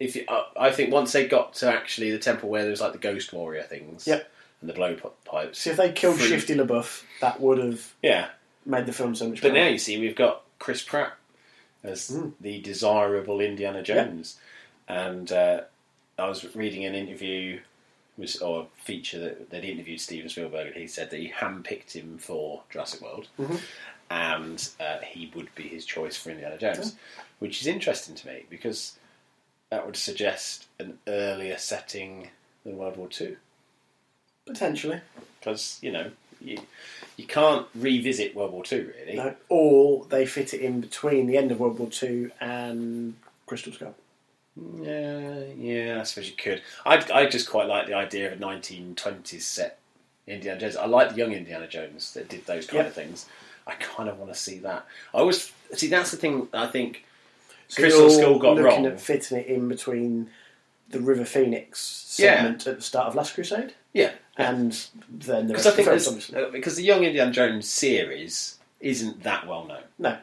I think once they got to actually the temple where there's like the ghost warrior things, and the blowpipes. See, if they killed Shifty LaBeouf, that would have made the film so much better. But now you see, we've got Chris Pratt as the desirable Indiana Jones. And I was reading an interview, or a feature that he interviewed Steven Spielberg, and he said that he handpicked him for Jurassic World, and he would be his choice for Indiana Jones, which is interesting to me, because that would suggest an earlier setting than World War II. Potentially. Because, you can't revisit World War II, really. No, or they fit it in between the end of World War II and Crystal Skull. Yeah, I suppose you could. I just quite like the idea of a 1920s set Indiana Jones. I like the young Indiana Jones that did those kind of things. I kind of want to see that. I always see, that's the thing I think Crystal Skull got wrong. Looking at fitting it in between the River Phoenix segment at the start of Last Crusade. Yeah, and then the rest of the films, obviously. Because the Young Indiana Jones series isn't that well known. No.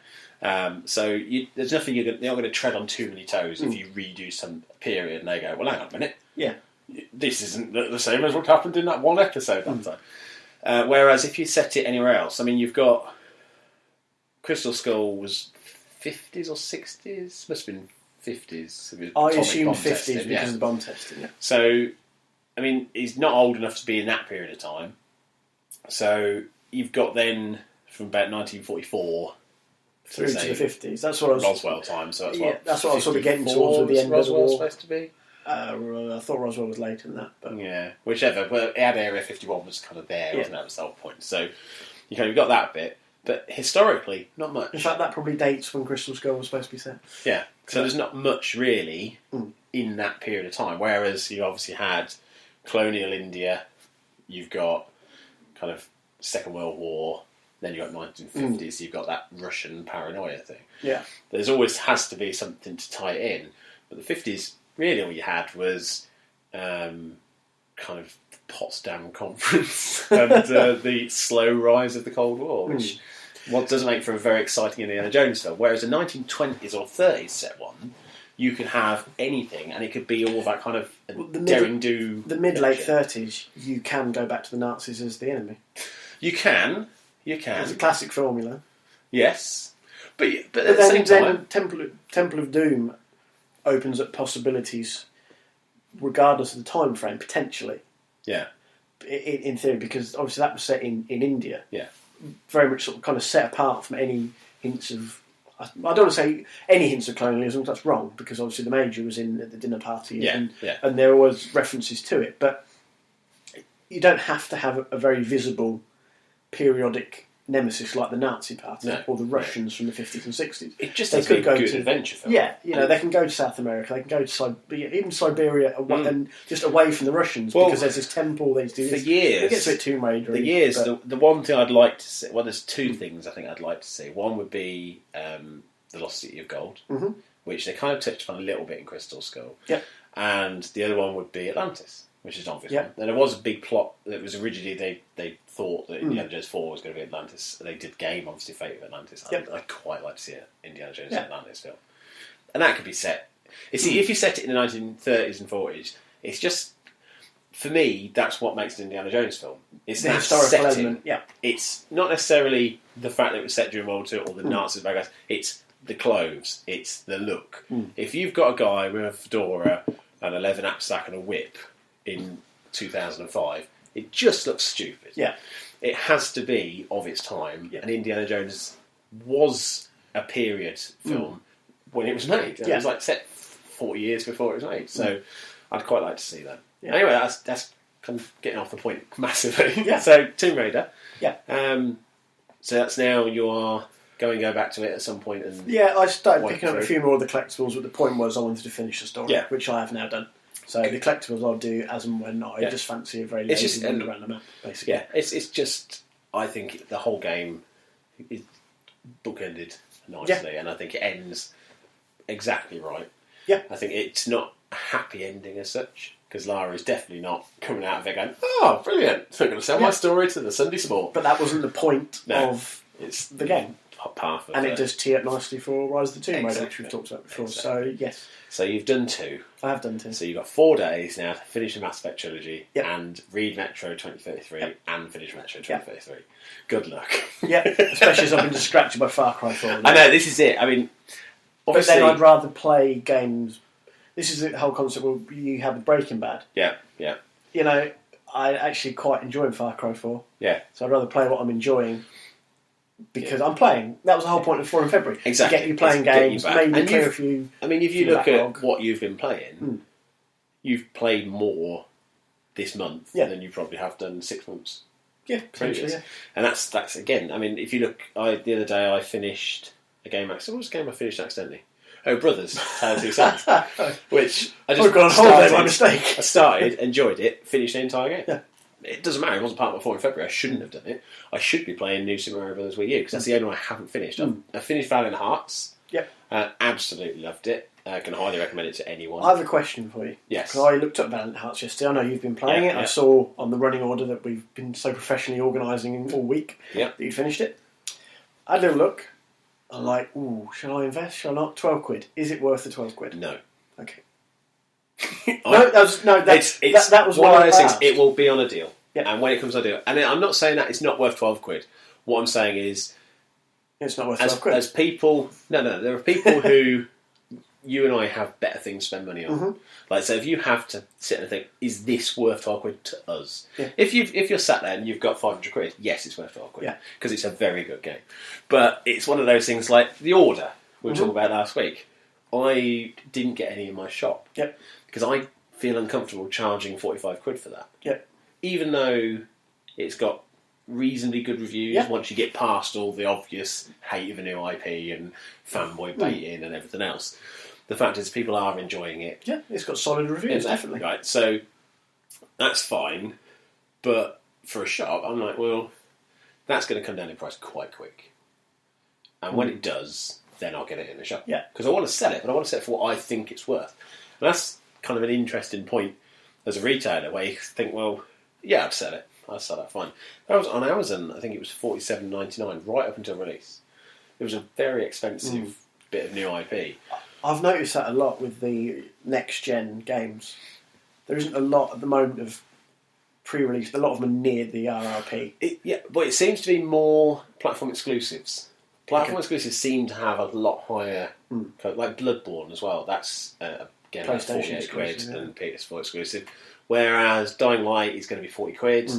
So there's nothing you're not going to tread on too many toes if you redo some period and they go, well, hang on a minute. Yeah. This isn't the same as what happened in that one episode that time. Whereas if you set it anywhere else, I mean, you've got Crystal Skull was 50s or 60s? Must have been 50s. I assume 50s because of the bomb testing. Yeah. So, I mean, he's not old enough to be in that period of time. So you've got then from about 1944 through to the 50s. That's what I was. Roswell time. So that's what I was sort of getting towards with the end of the war. Supposed to be. I thought Roswell was later than that, but whichever. Well, it had Area 51 was kind of there, wasn't it? That was the whole point. So you've got that bit, but historically, not much. In fact, that probably dates when Crystal Skull was supposed to be set. Yeah. So there's not much really in that period of time. Whereas you obviously had colonial India, you've got kind of Second World War, then you've got 1950s, you've got that Russian paranoia thing. Yeah. There's always has to be something to tie it in. But the 50s, really all you had was kind of the Potsdam Conference and the slow rise of the Cold War, which doesn't make for a very exciting Indiana Jones film. Whereas a 1920s or 30s set one, you could have anything, and it could be all that kind of daring-do. The mid-late 30s, you can go back to the Nazis as the enemy. You can. It's a classic formula. Yes. But at the same time... Temple of Doom opens up possibilities regardless of the time frame, potentially. Yeah. In theory, because obviously that was set in India. Yeah. Very much sort of kind of set apart from any hints of... I don't want to say any hints of colonialism, that's wrong, because obviously the Major was in at the dinner party and there was references to it, but you don't have to have a very visible periodic nemesis like the Nazi Party or the Russians from the 50s and 60s. It just has to be a good adventure film. Yeah, they can go to South America, they can go to even Siberia, and just away from the Russians, because there's this temple, they do this. For years, it gets a bit Tomb Raider. For years, the one thing I'd like to see, there's two things I think I'd like to see. One would be The Lost City of Gold, which they kind of touched on a little bit in Crystal Skull. Yep. And the other one would be Atlantis, which is an obvious one. And there was a big plot that was originally they thought that Indiana Jones 4 was going to be Atlantis. They did game, obviously, Fate of Atlantis. I'd quite like to see an Indiana Jones Atlantis film. And that could be set. You see, if you set it in the 1930s and 40s, it's just, for me, that's what makes an Indiana Jones film. It's the that historical setting. element. Yeah. It's not necessarily the fact that it was set during World War II or the Nazis, bad guys. It's the clothes. It's the look. If you've got a guy with a fedora and a leather knapsack and a whip in 2005, it just looks stupid. Yeah. It has to be of its time, and Indiana Jones was a period film when it was made. It was like set 40 years before it was made, so I'd quite like to see that. Yeah. Anyway, that's kind of getting off the point massively. Yeah. So, Tomb Raider. Yeah. So that's now you are going to go back to it at some point. And I started picking up a few more of the collectibles, but the point was I wanted to finish the story, which I have now done. So the collectibles I'll do as and when I just fancy a very lazy wander around the map, basically. Yeah, it's just, I think the whole game is bookended nicely, and I think it ends exactly right. Yeah. I think it's not a happy ending as such, because Lara is definitely not coming out of it going, oh, brilliant, I'm going to sell my story to the Sunday Sport. But that wasn't the point of the game. path. And it does tee up nicely for Rise of the Tomb Raider, which we've talked about before. Exactly. So, yes. So you've done 2. I have done 2. So you've got 4 days now to finish the Mass Effect trilogy Yep. and read Metro 2033 Yep. and finish Metro 2033. Good luck. Yeah, especially as I've been distracted by Far Cry 4. I know, this is it. I mean, obviously... But then I'd rather play games... This is the whole concept you have with Breaking Bad. Yeah, yeah. You know, I actually quite enjoy Far Cry 4. Yeah. So I'd rather play what I'm enjoying because I'm playing. That was the whole point of 4 in February. Exactly. To get you playing games, maybe clear a few... I mean, if you look at what you've been playing, you've played more this month than you probably have done 6 months. Yeah, potentially, yeah. And that's again, I mean, if you look, the other day I finished a game, what was the game I finished accidentally? Oh, Brothers, Tale of Two Sons, which I just gone on holiday by mistake. I started, enjoyed it, finished the entire game. Yeah. It doesn't matter, it wasn't part of my 4 in February, I shouldn't have done it. I should be playing New Super Mario Brothers Wii U, because that's the only one I haven't finished. I finished Valiant Hearts, absolutely loved it. I can highly recommend it to anyone. I have a question for you. Yes. Because I looked up Valiant Hearts yesterday. I know you've been playing it. I saw on the running order that we've been so professionally organising all week that you finished it. I had a little look. I'm like, ooh, shall I invest? Shall I not? 12 quid. Is it worth the 12 quid? No. Okay. That was one of those things. asked. It will be on a deal. Yep. And when it comes to a deal, and I'm not saying that it's not worth 12 quid. What I'm saying is, it's not worth 12 quid. As people, there are people who you and I have better things to spend money on. Mm-hmm. Like, so if you have to sit and think, is this worth 12 quid to us? Yeah. If you're sat there and you've got 500 quid, yes, it's worth 12 quid. Yeah. Because it's a very good game. But it's one of those things like The Order, we were talking about last week. I didn't get any in my shop. Yep. Because I feel uncomfortable charging 45 quid for that. Yep. Even though it's got reasonably good reviews once you get past all the obvious hate of a new IP and fanboy baiting and everything else. The fact is, people are enjoying it. Yeah, it's got solid reviews, definitely. Right, so that's fine. But for a shop, I'm like, well, that's going to come down in price quite quick. And when it does, then I'll get it in the shop. Yeah. Because I want to sell it, but I want to sell it for what I think it's worth. And that's kind of an interesting point as a retailer, where you think, well, yeah, I'd sell it. I'd sell that fine. That was on Amazon, I think it was $47.99 right up until release. It was a very expensive bit of new IP. I've noticed that a lot with the next-gen games. There isn't a lot at the moment of pre-release. A lot of them are near the RRP. But it seems to be more platform exclusives. Platform exclusives seem to have a lot higher, like Bloodborne as well. That's again like 48 quid and PS4 exclusive. Whereas Dying Light is going to be 40 quid.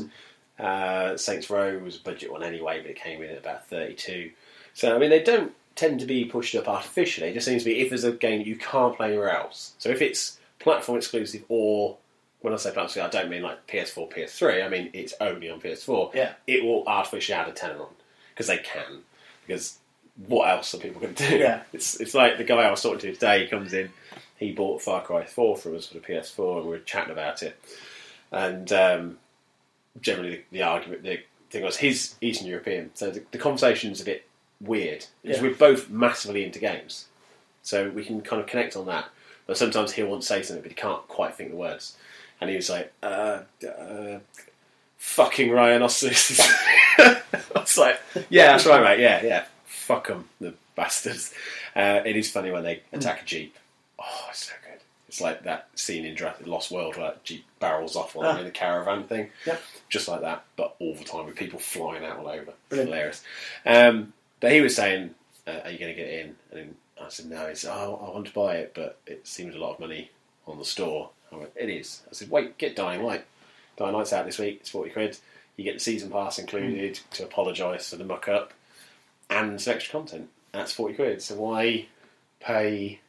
Saints Row was a budget one anyway, but it came in at about 32. So I mean, they don't tend to be pushed up artificially. It just seems to be if there's a game that you can't play anywhere else. So if it's platform exclusive, or when I say platform exclusive, I don't mean like PS4, PS3. I mean it's only on PS4. Yeah. It will artificially add a tenner on because they can. Because what else are people going to do? Yeah. It's like the guy I was talking to today. He comes in. He bought Far Cry 4 from us for the PS4, and we were chatting about it. And generally, the argument, the thing was, he's Eastern European, so the conversation's a bit weird because we're both massively into games, so we can kind of connect on that. But sometimes he'll want to say something, but he can't quite think the words. And he was like, "Fucking rhinoceros." I was like, "Yeah, that's right, mate. Yeah, fuck them, the bastards." It is funny when they attack a jeep. Oh, it's so good. It's like that scene in Jurassic Lost World where that jeep barrels off on the caravan thing. Yep. Just like that, but all the time with people flying out all over. Brilliant. Hilarious. But he was saying, are you going to get it in? And I said, no. He said, I want to buy it, but it seems a lot of money on the store. I went, it is. I said, wait, get Dying Light. Dying Light's out this week. It's 40 quid. You get the season pass included to apologise for the muck-up and some extra content. That's 40 quid. So why pay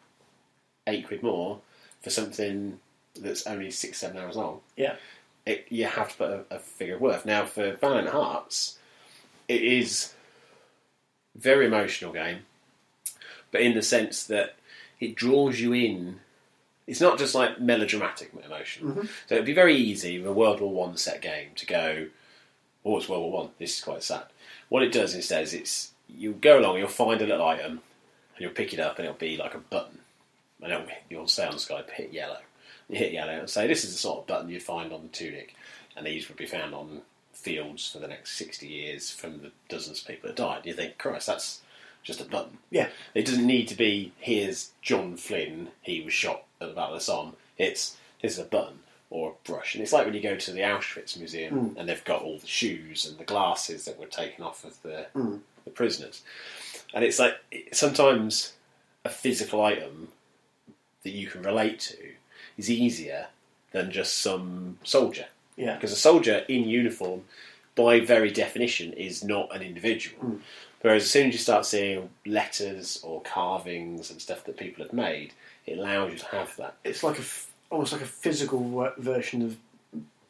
£8 more for something that's only 6-7 hours long? Yeah. You have to put a figure of worth. Now, for Valiant Hearts, it is a very emotional game, but in the sense that it draws you in. It's not just like melodramatic emotion. So it'd be very easy with a World War I set game to go, oh, it's World War I, this is quite sad. What it does instead is you go along, you'll find a little item, and you'll pick it up, and it'll be like a button. And you'll say on the sky, hit yellow. You hit yellow and say, this is the sort of button you'd find on the tunic. And these would be found on fields for the next 60 years from the dozens of people that died. You think, Christ, that's just a button. Yeah. It doesn't need to be, here's John Flynn, he was shot at the Battle of the Somme. It's, here's a button or a brush. And it's like when you go to the Auschwitz Museum and they've got all the shoes and the glasses that were taken off of the prisoners. And it's like, sometimes a physical item that you can relate to is easier than just some soldier. Yeah. Because a soldier in uniform, by very definition, is not an individual. Whereas as soon as you start seeing letters or carvings and stuff that people have made, it allows you to have that. It's like almost like a physical version of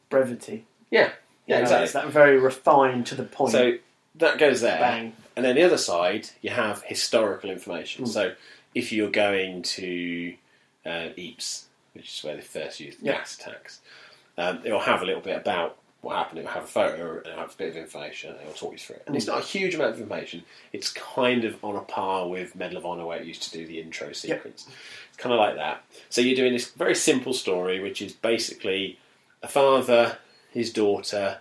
brevity. Yeah, exactly. It's that very refined to the point. So that goes there. Bang. And then the other side, you have historical information. So if you're going to Ypres, which is where they first used gas attacks, it'll have a little bit about what happened. It'll have a photo and it'll have a bit of information and it'll talk you through it. And it's not a huge amount of information. It's kind of on a par with Medal of Honor where it used to do the intro sequence. It's kind of like that. So you're doing this very simple story, which is basically a father, his daughter,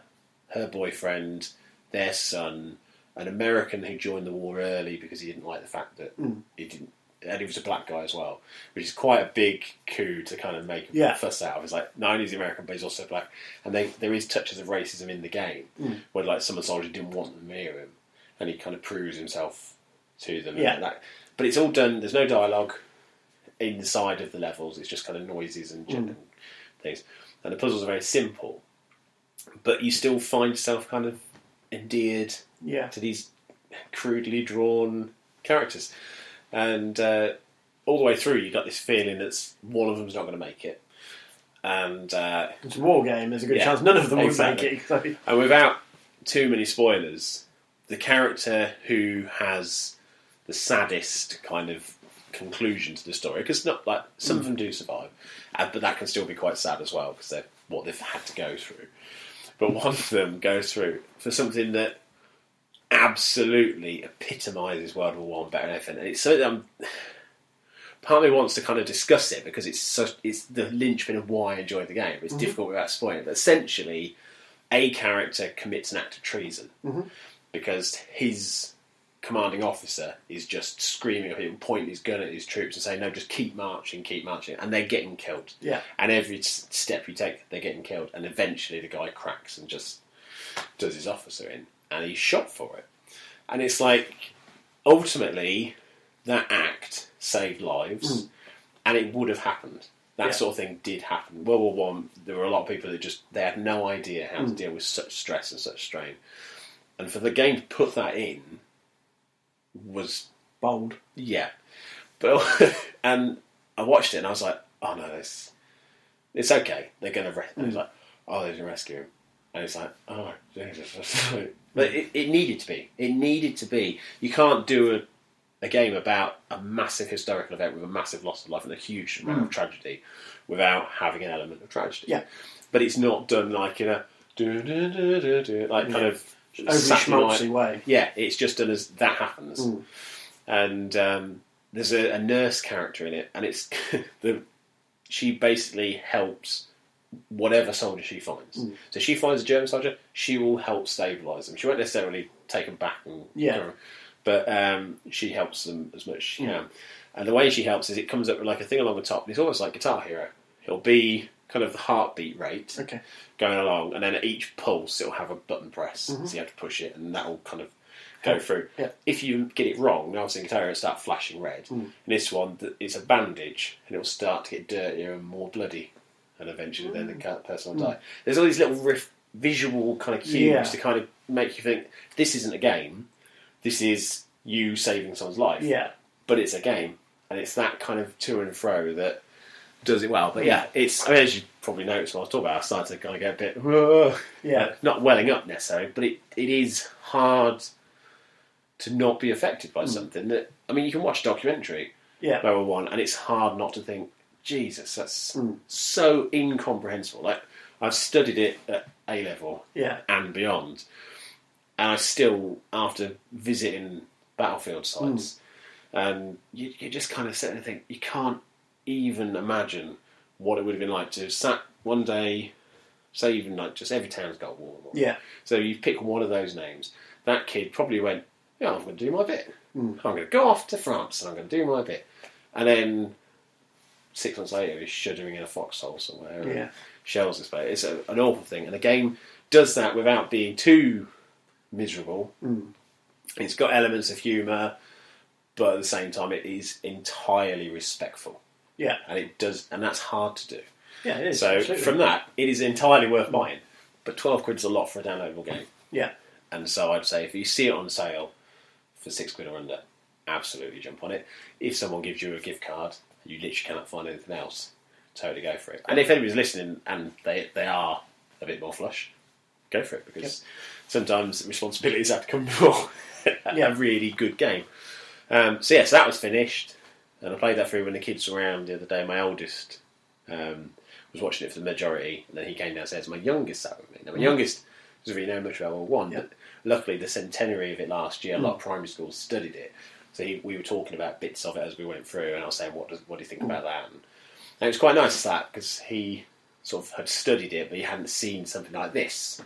her boyfriend, their son, an American who joined the war early because he didn't like the fact that he didn't, and he was a black guy as well, which is quite a big coup to kind of make a fuss out of. It's like, not only is he American, but he's also black. And there is touches of racism in the game, where like some of the soldiers didn't want them near him, and he kind of proves himself to them. Yeah. And that. But it's all done, there's no dialogue inside of the levels, it's just kind of noises and things. And the puzzles are very simple, but you still find yourself kind of endeared to these crudely drawn characters. And all the way through, you got this feeling that one of them's not going to make it. And it's a war game. There's a good chance none of them will make it. So. And without too many spoilers, the character who has the saddest kind of conclusion to the story, because not like some of them do survive, but that can still be quite sad as well because they're what they've had to go through. But one of them goes through for something that absolutely epitomises World War One better than anything. And it's so part of me wants to kind of discuss it because it's the linchpin of why I enjoy the game. It's difficult without spoiling it. But essentially, a character commits an act of treason because his commanding officer is just screaming at him, pointing his gun at his troops and saying, no, just keep marching, and they're getting killed. Yeah. And every step you take, they're getting killed. And eventually the guy cracks and just does his officer in. And he's shot for it. And it's like, ultimately, that act saved lives, and it would have happened. That sort of thing did happen. World War One, there were a lot of people that they had no idea how to deal with such stress and such strain. And for the game to put that in was bold. Yeah. But and I watched it and I was like, oh no, it's okay. They're going to rescue him. It's like, oh, they're going to rescue him. And it's like, oh, Jesus. But it needed to be. It needed to be. You can't do a game about a massive historical event with a massive loss of life and a huge amount of tragedy without having an element of tragedy. Yeah. But it's not done like in a like kind of overly schmaltzy way. Yeah, it's just done as that happens. And there's a nurse character in it, and it's she basically helps whatever soldier she finds. So she finds a German soldier, she will help stabilise them. She won't necessarily take them back, but she helps them as much as she can. And the way she helps is it comes up with like a thing along the top, and it's almost like Guitar Hero. It'll be kind of the heartbeat rate going along, and then at each pulse it'll have a button press, so you have to push it, and that will kind of go through. Yeah. If you get it wrong, now obviously in Guitar Hero it'll start flashing red. In this one, it's a bandage, and it'll start to get dirtier and more bloody. And eventually then the person will die. There's all these little visual kind of cues to kind of make you think, this isn't a game, this is you saving someone's life. Yeah. But it's a game. And it's that kind of to and fro that does it well. But it's, I mean, as you probably noticed when I was talking about it, I started to kind of get a bit, not welling up necessarily, but it is hard to not be affected by something that, I mean, you can watch a documentary, World War One, and it's hard not to think, Jesus, that's so incomprehensible. Like, I've studied it at A level and beyond, and I still, after visiting battlefield sites, and you just kind of sit there and think, you can't even imagine what it would have been like to have sat one day, say even like just every town's got a war. So you pick one of those names. That kid probably went, yeah, I'm going to do my bit. I'm going to go off to France and I'm going to do my bit. And then 6 months later, he's shuddering in a foxhole somewhere. And shells his face. It's an awful thing. And the game does that without being too miserable. It's got elements of humour, but at the same time, it is entirely respectful. Yeah. And it does, and that's hard to do. Yeah, it is. So absolutely. From that, it is entirely worth buying. But 12 quid's a lot for a downloadable game. Yeah. And so I'd say if you see it on sale for £6 or under, absolutely jump on it. If someone gives you a gift card, you literally cannot find anything else, totally go for it. And if anybody's listening and they are a bit more flush, go for it, because sometimes responsibilities have to come before a really good game. So that was finished, and I played that through when the kids were around the other day. My oldest was watching it for the majority, and then he came downstairs. My youngest sat with me. Now, my youngest doesn't really know much about World War One, but luckily the centenary of it last year, a lot of primary schools studied it. So we were talking about bits of it as we went through, and I was saying, what do you think about that? And it was quite nice that, because he sort of had studied it, but he hadn't seen something like this.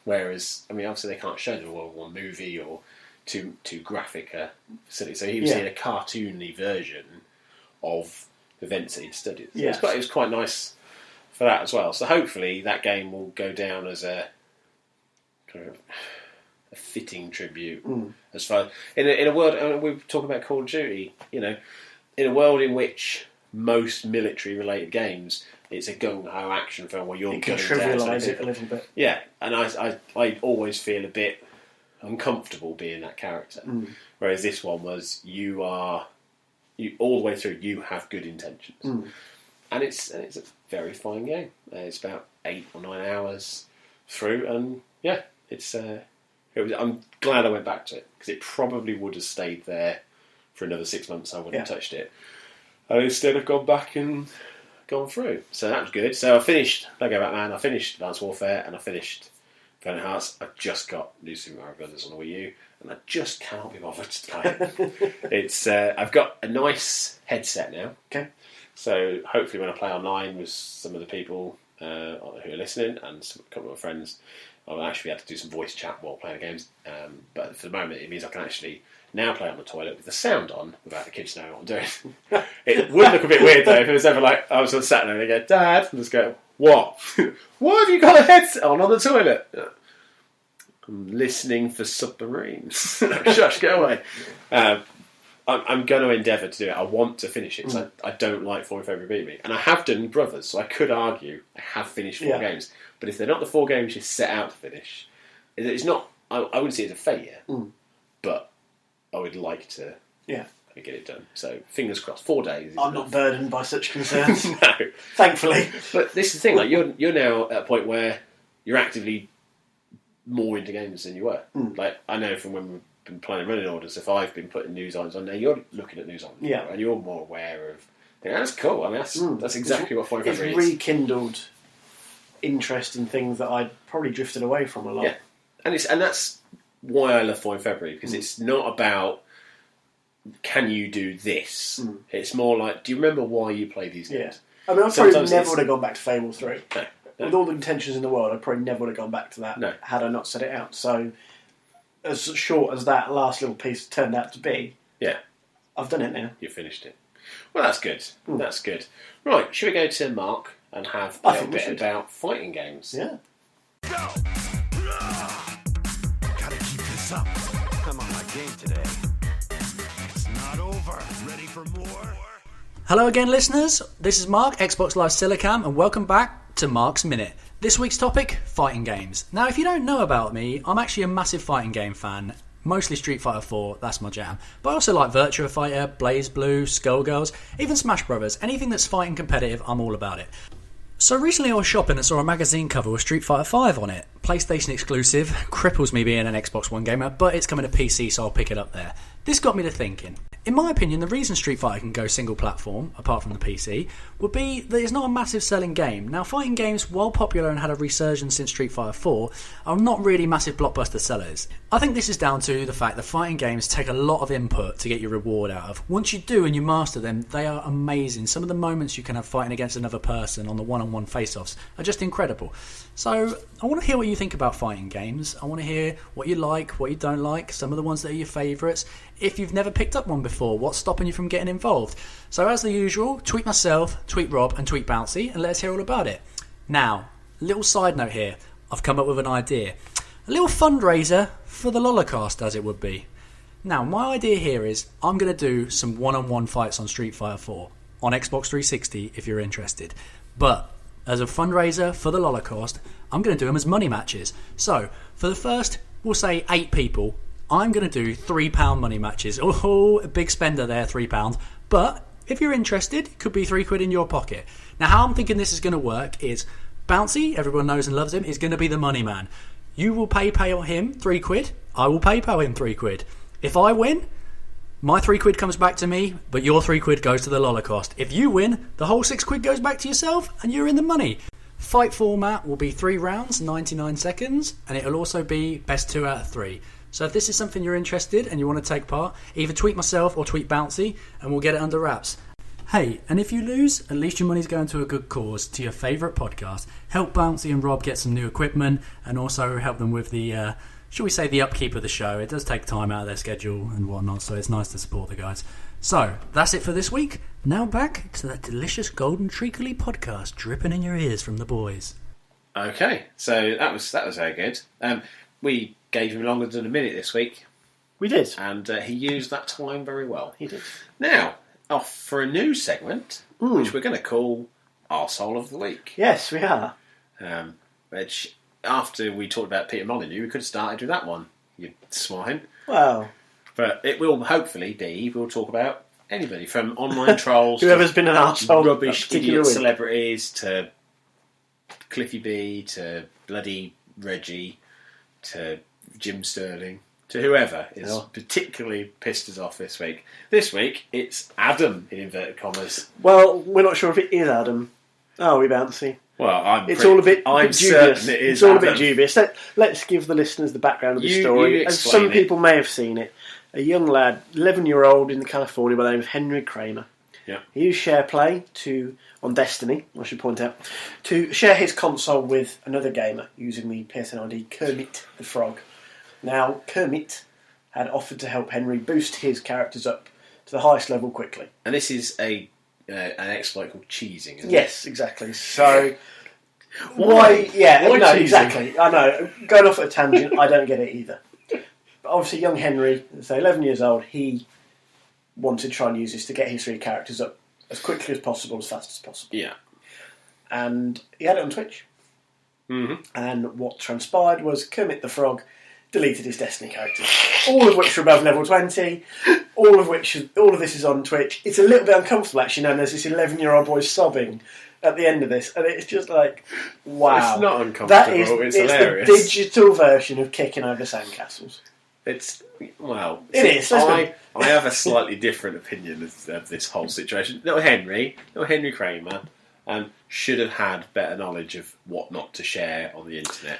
Whereas, I mean, obviously they can't show the World War movie or too graphic a facility. So he was seeing a cartoony version of events that he'd studied. So it was quite nice for that as well. So hopefully that game will go down as a kind of a fitting tribute. As far in a world, and we were talking about Call of Duty, in a world in which most military-related games, it's a gung-ho action film where you're going to trivialise it a little bit. Yeah, and I always feel a bit uncomfortable being that character. Whereas this one was, you all the way through, you have good intentions. And it's a very fine game. It's about 8 or 9 hours through, and I'm glad I went back to it, because it probably would have stayed there for another 6 months. I wouldn't have touched it. And instead I've gone back and gone through. So that was good. So I finished Lego Batman, I finished Advanced Warfare, and I finished Valiant Hearts. I've just got New Super Mario Brothers on the Wii U, and I just cannot be bothered to play it. I've got a nice headset now. Okay. So hopefully when I play online with some of the people who are listening and a couple of my friends, I'll actually be able to do some voice chat while playing the games. But for the moment, it means I can actually now play on the toilet with the sound on without the kids knowing what I'm doing. It would look a bit weird though if it was ever like I was sat there and they go, "Dad," and just go, "What? Why have you got a headset on the toilet?" I'm listening for submarines. Shush, go away. I'm going to endeavour to do it. I want to finish it because I don't like Falling February Beat Me. And I have done Brothers, so I could argue I have finished 4 games. But if they're not the 4 games you set out to finish, it's not. I wouldn't see it as a failure, but I would like to get it done. So fingers crossed. 4 days. I'm not burdened by such concerns. No, thankfully. But this is the thing. Like you're now at a point where you're actively more into games than you were. Like I know from when we've been playing running orders, if I've been putting news items on there, you're looking at news items, and you're more aware of. That's cool. I mean, that's exactly what Falling February is. It's rekindled interest in things that I'd probably drifted away from a lot. Yeah, and that's why I love Falling February, because it's not about can you do this. It's more like, do you remember why you play these games? I mean, I probably never would have gone back to Fable 3. No. With all the intentions in the world, I probably never would have gone back to that had I not set it out. So, as short as that last little piece turned out to be, I've done it now. You finished it. Well, that's good. That's good. Right, should we go to Mark and have a little bit about fighting games? Yeah. Go! Gotta keep this up. I'm on my game today. It's not over. Ready for more? Hello again, listeners. This is Mark, Xbox Live Silicam, and welcome back to Mark's Minute. This week's topic, fighting games. Now, if you don't know about me, I'm actually a massive fighting game fan. Mostly Street Fighter 4, that's my jam. But I also like Virtua Fighter, BlazBlue, Skullgirls, even Smash Brothers. Anything that's fighting competitive, I'm all about it. So recently I was shopping and saw a magazine cover with Street Fighter 5 on it. PlayStation exclusive, cripples me being an Xbox One gamer, but it's coming to PC, so I'll pick it up there. This got me to thinking. In my opinion, the reason Street Fighter can go single platform, apart from the PC, would be that it's not a massive selling game. Now, fighting games, while popular and had a resurgence since Street Fighter 4, are not really massive blockbuster sellers. I think this is down to the fact that fighting games take a lot of input to get your reward out of. Once you do and you master them, they are amazing. Some of the moments you can have fighting against another person on the one-on-one face-offs are just incredible. So, I want to hear what you think about fighting games. I want to hear what you like, what you don't like, some of the ones that are your favourites. If you've never picked up one before, what's stopping you from getting involved? So as the usual, tweet myself, tweet Rob and tweet Bouncy and let us hear all about it. Now, little side note here. I've come up with an idea. A little fundraiser for the Lollicast, as it would be. Now, my idea here is I'm going to do some one-on-one fights on Street Fighter 4 on Xbox 360 if you're interested. But as a fundraiser for the Lollicast, I'm going to do them as money matches. So, for the first, we'll say 8 people, I'm going to do £3 money matches. Oh, a big spender there, £3. But if you're interested, it could be £3 in your pocket. Now, how I'm thinking this is going to work is Bouncy, everyone knows and loves him, is going to be the money man. You will PayPal him £3. I will PayPal him £3. If I win, my £3 comes back to me, but your £3 goes to the Lollicast. If you win, the whole £6 goes back to yourself, and you're in the money. Fight format will be 3 rounds, 99 seconds, and it'll also be best 2 out of 3. So if this is something you're interested and you want to take part, either tweet myself or tweet Bouncy, and we'll get it under wraps. Hey, and if you lose, at least your money's going to a good cause, to your favourite podcast. Help Bouncy and Rob get some new equipment, and also help them with the, shall we say, the upkeep of the show. It does take time out of their schedule and whatnot, so it's nice to support the guys. So, that's it for this week. Now back to that delicious golden treacly podcast dripping in your ears from the boys. Okay, so that was very good. We gave him longer than a minute this week. We did. And he used that time very well. He did. Now, off for a new segment, which we're going to call Arsehole of the Week. Yes, we are. Which, after we talked about Peter Molyneux, we could have started with that one, you swine. Well. But it will hopefully be, we'll talk about anybody, from online trolls whoever's been an arsehole. Rubbish idiot celebrities, to Cliffy B, to bloody Reggie, to Jim Sterling, to whoever is particularly pissed us off this week. This week, it's Adam, in inverted commas. Well, we're not sure if it is Adam. Oh, we Bouncy. Well, I'm dubious. Certain it is It's all Adam. a bit dubious. Let's give the listeners the background of the story. As some people may have seen it. A young lad, 11-year-old in California by the name of Henry Kramer. Yeah. He used SharePlay on Destiny, I should point out, to share his console with another gamer using the PSN ID Kermit the Frog. Now, Kermit had offered to help Henry boost his characters up to the highest level quickly. And this is an exploit called cheesing, isn't it? Yes, exactly. So, why? Yeah, Why no, cheesing? exactly. I know. Going off at a tangent, I don't get it either. But obviously, young Henry, so 11 years old, he wanted to try and use this to get his 3 characters up as quickly as possible, as fast as possible. Yeah. And he had it on Twitch. Mm-hmm. And what transpired was Kermit the Frog deleted his Destiny characters, all of which were above level 20, all of this is on Twitch. It's a little bit uncomfortable, actually, knowing there's this 11-year-old boy sobbing at the end of this, and it's just like, wow. It's not uncomfortable, it's hilarious. The digital version of kicking over sandcastles. It is. I have a slightly different opinion of this whole situation. Little Henry Kramer, should have had better knowledge of what not to share on the internet.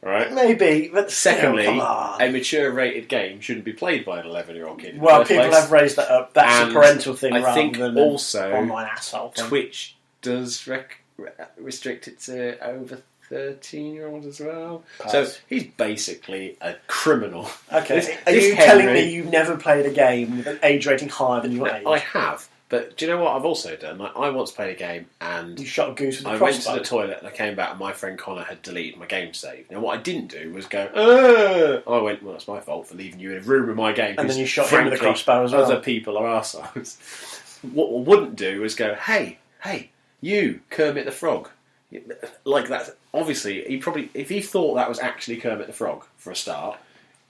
Right? Maybe, but secondly, come on. a mature-rated game shouldn't be played by an 11-year-old kid. Well, people have raised that up. That's a parental thing, I think rather than also an online asshole thing. Twitch does restrict it to over 13-year-olds as well. Pass. So he's basically a criminal. Okay, are you telling me you've never played a game with an age rating higher than your age? I have. But do you know what I've also done? I once played a game and you shot a goose with a I crossbow. went to the toilet and I came back and my friend Connor had deleted my game save. Now what I didn't do was go, I went, well, that's my fault for leaving you in a room with my game. And then you shot him with a crossbow as well. Other people are arseholes. What I wouldn't do was go, hey, you, Kermit the Frog. Like that. Obviously, if he thought that was actually Kermit the Frog, for a start.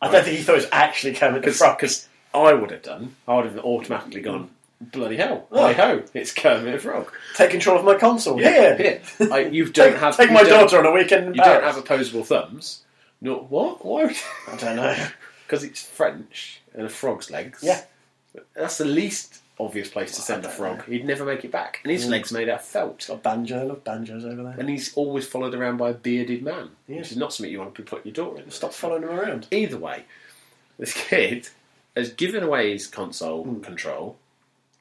I don't think he thought it was actually Kermit the Frog. Because I would have done. I would have automatically gone, bloody hell, hi-ho, it's Kermit the Frog. Take control of my console. Here. You don't have... Take my daughter on a weekend in You Paris. don't have opposable thumbs. No, what? Why? I don't know. Because it's French and a frog's legs. Yeah. That's the least obvious place to send a frog. He'd never make it back. And his leg's made out of felt. Got a banjo. I love banjos over there. And he's always followed around by a bearded man, Yeah. which is not something you want to put your daughter in. Stop following him around. Either way, this kid has given away his console control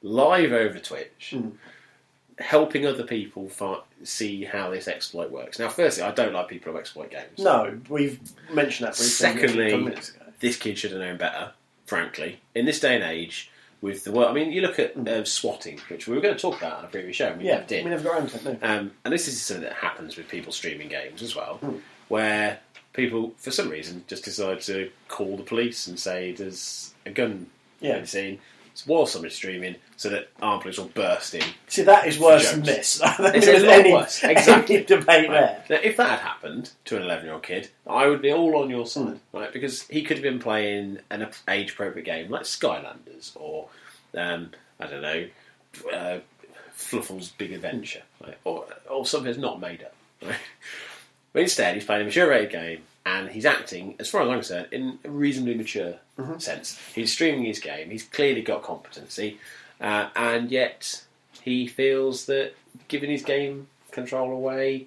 live over Twitch, helping other people see how this exploit works. Now, firstly, I don't like people who exploit games. No, we've mentioned that briefly. Secondly, a couple minutes ago. This kid should have known better, frankly. In this day and age, with the world, I mean, you look at swatting, which we were going to talk about on a previous show, and we never did. We never got around to it, no. And this is something that happens with people streaming games as well, where people, for some reason, just decide to call the police and say there's a gun in the scene. It's while somebody's streaming, so that armed police will burst in. See, that is worse than this. It's a lot worse. Exactly. Any debate there. Now, if that had happened to an 11-year-old kid, I would be all on your side, right? Because he could have been playing an age-appropriate game like Skylanders or, I don't know, Fluffle's Big Adventure, right? or something that's not made up, right? But instead, he's playing a mature-rated game, and he's acting, as far as I'm concerned, in a reasonably mature sense. He's streaming his game, he's clearly got competency, and yet he feels that giving his game control away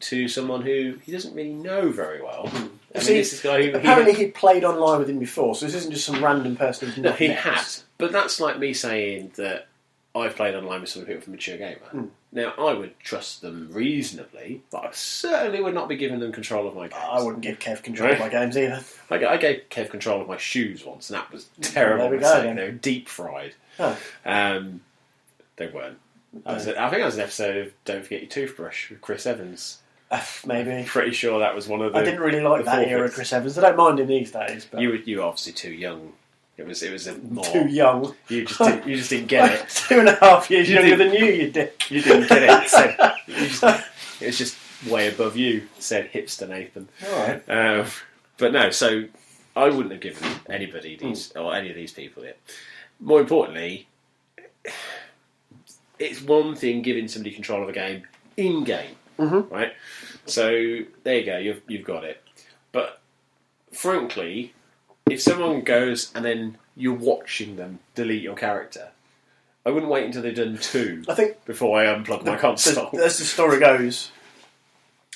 to someone who he doesn't really know very well. I mean, this is a guy who... Apparently he'd played online with him before, so this isn't just some random person who's No, not he met. had. But that's like me saying that I've played online with some people from Mature Gamer. Now, I would trust them reasonably, but I certainly would not be giving them control of my games. I wouldn't give Kev control of my games either. I gave Kev control of my shoes once, and that was terrible. There we go, then. They were deep fried. Oh. They weren't. I think that was an episode of Don't Forget Your Toothbrush with Chris Evans. Maybe. I'm pretty sure that was one of the... I didn't really like that era of Chris Evans. I don't mind him these days. But You were obviously too young. It was a more... Too young. You just didn't get it. 2.5 years younger than you did. You didn't get it. It was just way above you, said hipster Nathan. All right. But no, so I wouldn't have given anybody or any of these people it. More importantly, it's one thing giving somebody control of a game in-game, right? So there you go, you've got it. But frankly, if someone goes and then you're watching them delete your character, I wouldn't wait until they've done 2 before I unplug my console. As the story goes,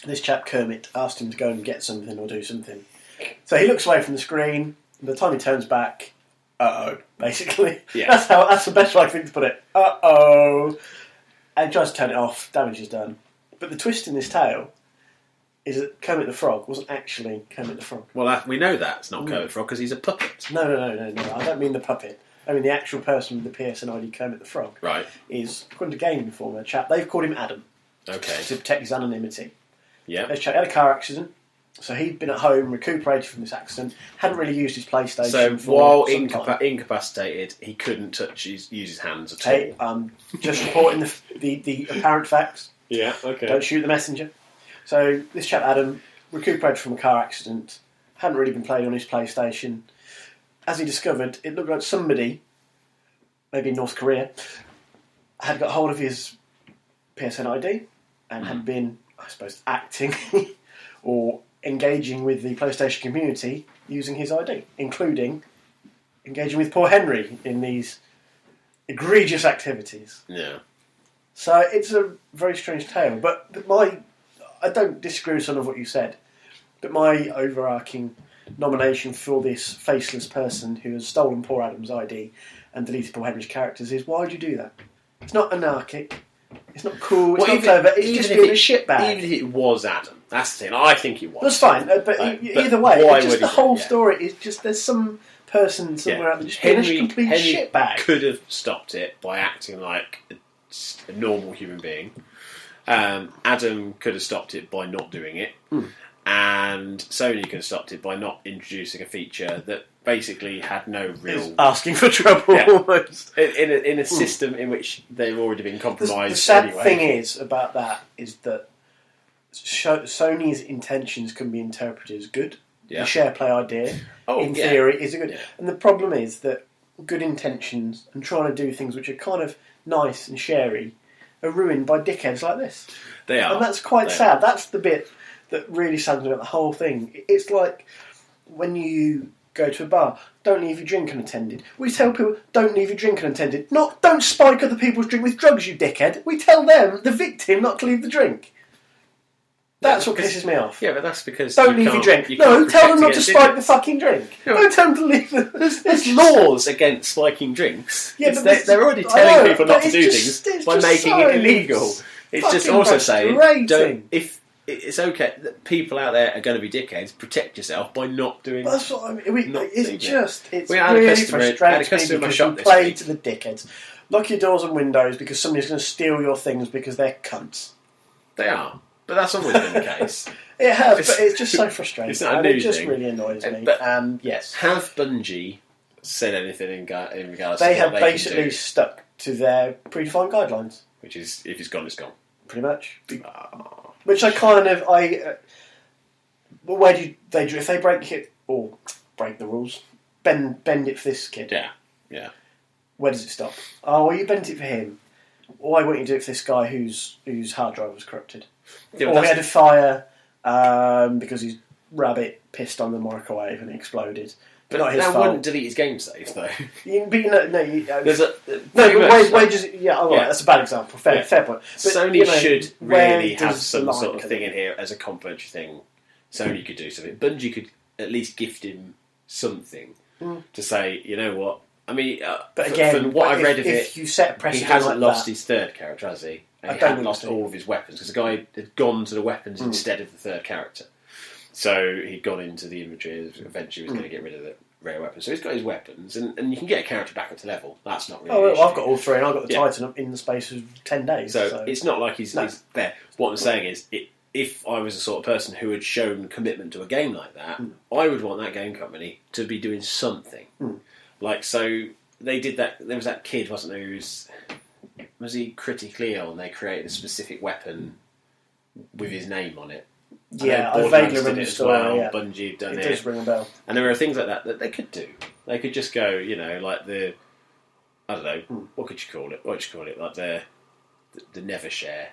this chap Kermit asked him to go and get something or do something. So he looks away from the screen, and by the time he turns back, basically. Yeah. That's the best way I think to put it. And he tries to turn it off, damage is done. But the twist in this tale is that Kermit the Frog wasn't actually Kermit the Frog. Well, we know that's not Kermit the Frog because he's a puppet. No. I don't mean the puppet. I mean the actual person with the PSN ID Kermit the Frog. Right. Is, according to Game Informer, chap, they've called him Adam. Okay. To protect his anonymity. Yeah. This chap had a car accident, so he'd been at home, recuperated from this accident, hadn't really used his PlayStation So for while some time. incapacitated, he couldn't use his hands at all. Just reporting the apparent facts. Yeah, okay. Don't shoot the messenger. So this chap Adam recuperated from a car accident, hadn't really been playing on his PlayStation. As he discovered, it looked like somebody, maybe in North Korea, had got hold of his PSN ID and had been, I suppose, acting or engaging with the PlayStation community using his ID, including engaging with poor Henry in these egregious activities. Yeah. So it's a very strange tale, but I don't disagree with some of what you said, but my overarching nomination for this faceless person who has stolen poor Adam's ID and deleted poor Henry's characters is, why would you do that? It's not anarchic, it's not cool, it's not clever, it's just being a shitbag. Even if it was Adam, that's the thing, I think it was. That's fine, but either way, the whole story is just there's some person somewhere out there just being a complete shitbag. Could have stopped it by acting like a normal human being. Adam could have stopped it by not doing it. And Sony could have stopped it by not introducing a feature that basically had no real... It's asking for trouble, almost. In a system in which they've already been compromised. The sad anyway. thing is about that is that Sony's intentions can be interpreted as good. Yeah. The share play idea, in theory, is a good... Yeah. And the problem is that good intentions and trying to do things which are kind of nice and sharey are ruined by dickheads like this. They are. And that's quite sad. That's the bit that really saddens me about the whole thing. It's like when you go to a bar, don't leave your drink unattended. We tell people, don't leave your drink unattended. Not, don't spike other people's drink with drugs, you dickhead. We tell them, the victim, not to leave the drink. That's what pisses me off. Yeah, but that's because don't leave your drink. No, tell them not to spike the fucking drink. Don't tell them to leave the... There's laws against spiking drinks. Yeah, but they're already telling people not to do things by making it illegal. It's just also saying, don't, if it's okay that people out there are going to be dickheads, protect yourself by not doing. That's what I mean. It's we had really a customer in my shop this play week. to the dickheads. Lock your doors and windows because somebody's going to steal your things because they're cunts. They are, but that's always been the case. It has, but it's just so frustrating. It's not a new it just thing. really annoys me. But And yes, have Bungie said anything in regards they to have what they basically can do? stuck to their predefined guidelines, Which is, if it's gone, it's gone. pretty much. Which I kind of where do they do if they break it or break the rules? Bend it for this kid. Yeah. Where does it stop? Oh, well, you bent it for him. Why won't you do it for this guy whose hard drive was corrupted? Yeah, Or he had a fire because his rabbit pissed on the microwave and it exploded. But not his that fault. wouldn't delete his game save, though. There's a wages. That's a bad example. Fair point. But, Sony should really have does some the line sort of come thing in? in here as a complimentary thing. Sony could do something. Bungie could at least gift him something to say, you know what? I mean, But again, from what I've read of if it, you set a he precedent hasn't like lost that, his third character, has he? And I he don't hadn't lost think so. all of his weapons because the guy had gone to the weapons instead of the third character. So he'd gone into the inventory and eventually was going to get rid of the rare weapons. So he's got his weapons, and you can get a character back up to level. That's not really. Oh, an well, I've issue. got all three, and I've got the Yeah. Titan up in the space of 10 days. So it's not like he's there. What I'm saying is, if I was the sort of person who had shown commitment to a game like that, I would want that game company to be doing something. Like, so they did that. There was that kid, wasn't there? Was he critically ill, and they created a specific weapon with his name on it. Yeah, I know I vaguely Borderlands did remember it the as story. well. Yeah. Bungie have done It it. does ring a bell. And there are things like that they could do. They could just go, you know, like the, I don't know, what could you call it? What would you call it? Like the never share.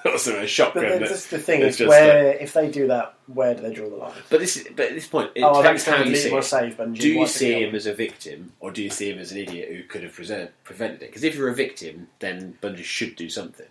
Also a shotgun. But the thing that's is, just where if they do that, where do they draw the line? But at this point, it I've depends how accidentally you see deleted my it. save, Bungie. Do Why you could see you him as a victim, or do you see him as an idiot who could have prevented it? Because if you're a victim, then Bungie should do something.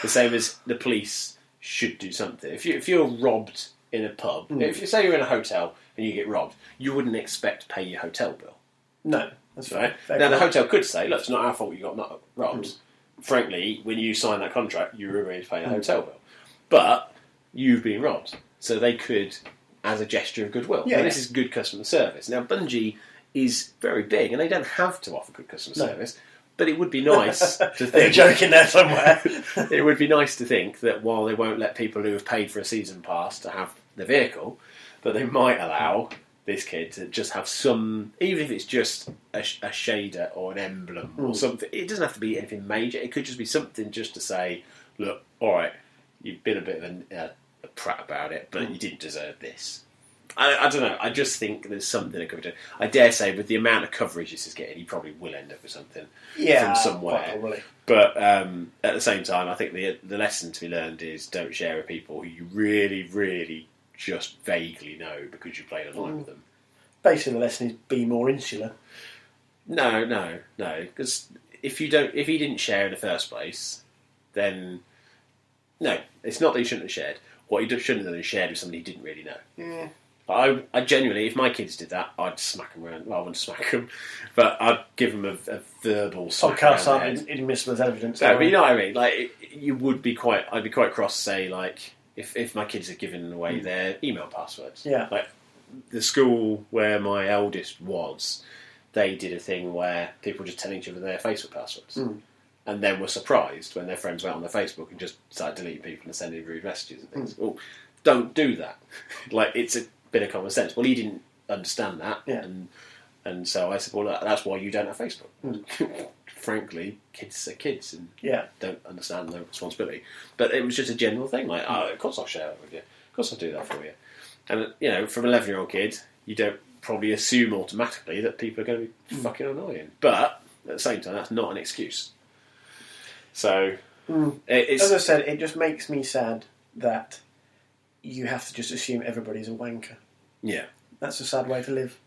The same as the police should do something. If you're robbed in a pub, if you say you're in a hotel and you get robbed, you wouldn't expect to pay your hotel bill. No, that's Right? fair. Now the hotel could say, look, it's not our fault you got not robbed. Frankly, when you sign that contract, you were ready to pay the hotel bill. But you've been robbed. So they could, as a gesture of goodwill. Yeah, Now, this is good customer service. Now, Bungie is very big, and they don't have to offer good customer service, but it would be nice to There's a think... joke in there somewhere. It would be nice to think that while they won't let people who have paid for a season pass to have the vehicle, that they might allow this kid to just have some, even if it's just a shader or an emblem or something. It doesn't have to be anything major. It could just be something just to say, look, all right, you've been a bit of a prat about it, but you didn't deserve this. I don't know. I just think there's something that could be done. I dare say, with the amount of coverage this is getting, he probably will end up with something from somewhere. Quite probably. But at the same time, I think the lesson to be learned is don't share with people who you really, really just vaguely know because you played online with them. Basically, the lesson is be more insular. No. Because if he didn't share in the first place, then no, it's not that he shouldn't have shared. What he shouldn't have done is shared with somebody he didn't really know. Yeah. I genuinely, if my kids did that, I'd smack them around. Well, I wouldn't smack them, but I'd give them a verbal smack around Podcasts the aren't head. admissible as evidence. No, but you know what I mean. Like, I'd be quite cross to say, like, if my kids had given away their email passwords. Yeah. Like, the school where my eldest was, they did a thing where people just tell each other their Facebook passwords. And then were surprised when their friends went on their Facebook and just started deleting people and sending rude messages and things. Oh, don't do that. Like, it's a bit of common sense. Well, he didn't understand that. Yeah. And so I said, well, that's why you don't have Facebook. Frankly, kids are kids and don't understand their responsibility. But it was just a general thing. Like, oh, of course I'll share it with you. Of course I'll do that for you. And, you know, from an 11-year-old kid, you don't probably assume automatically that people are going to be fucking annoying. But at the same time, that's not an excuse. So, as I said, it just makes me sad that you have to just assume everybody's a wanker. Yeah. That's a sad way to live.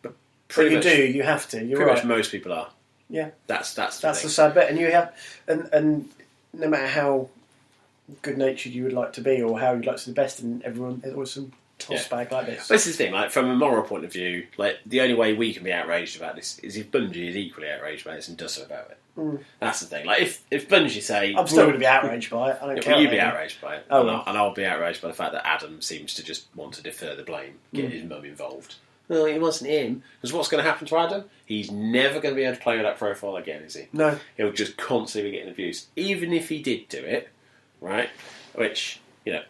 Pretty much, You have to. You're pretty right. much most people are. Yeah. That's the the thing. sad bit. And you have, and no matter how good-natured you would like to be, or how you'd like to do the best, and everyone, there's always some toss bag like this. But this is the thing, like from a moral point of view, like the only way we can be outraged about this is if Bungie is equally outraged about this and does something about it. That's the thing. Like if Bungie say, I'm still going to be outraged by it. I don't care. You'd be outraged by it, Oh, and I'll be outraged by the fact that Adam seems to just want to defer the blame, get his mum involved. Well, it wasn't him. Because what's going to happen to Adam? He's never going to be able to play with that profile again, is he? No. He'll just constantly be getting abused. Even if he did do it, right? Which,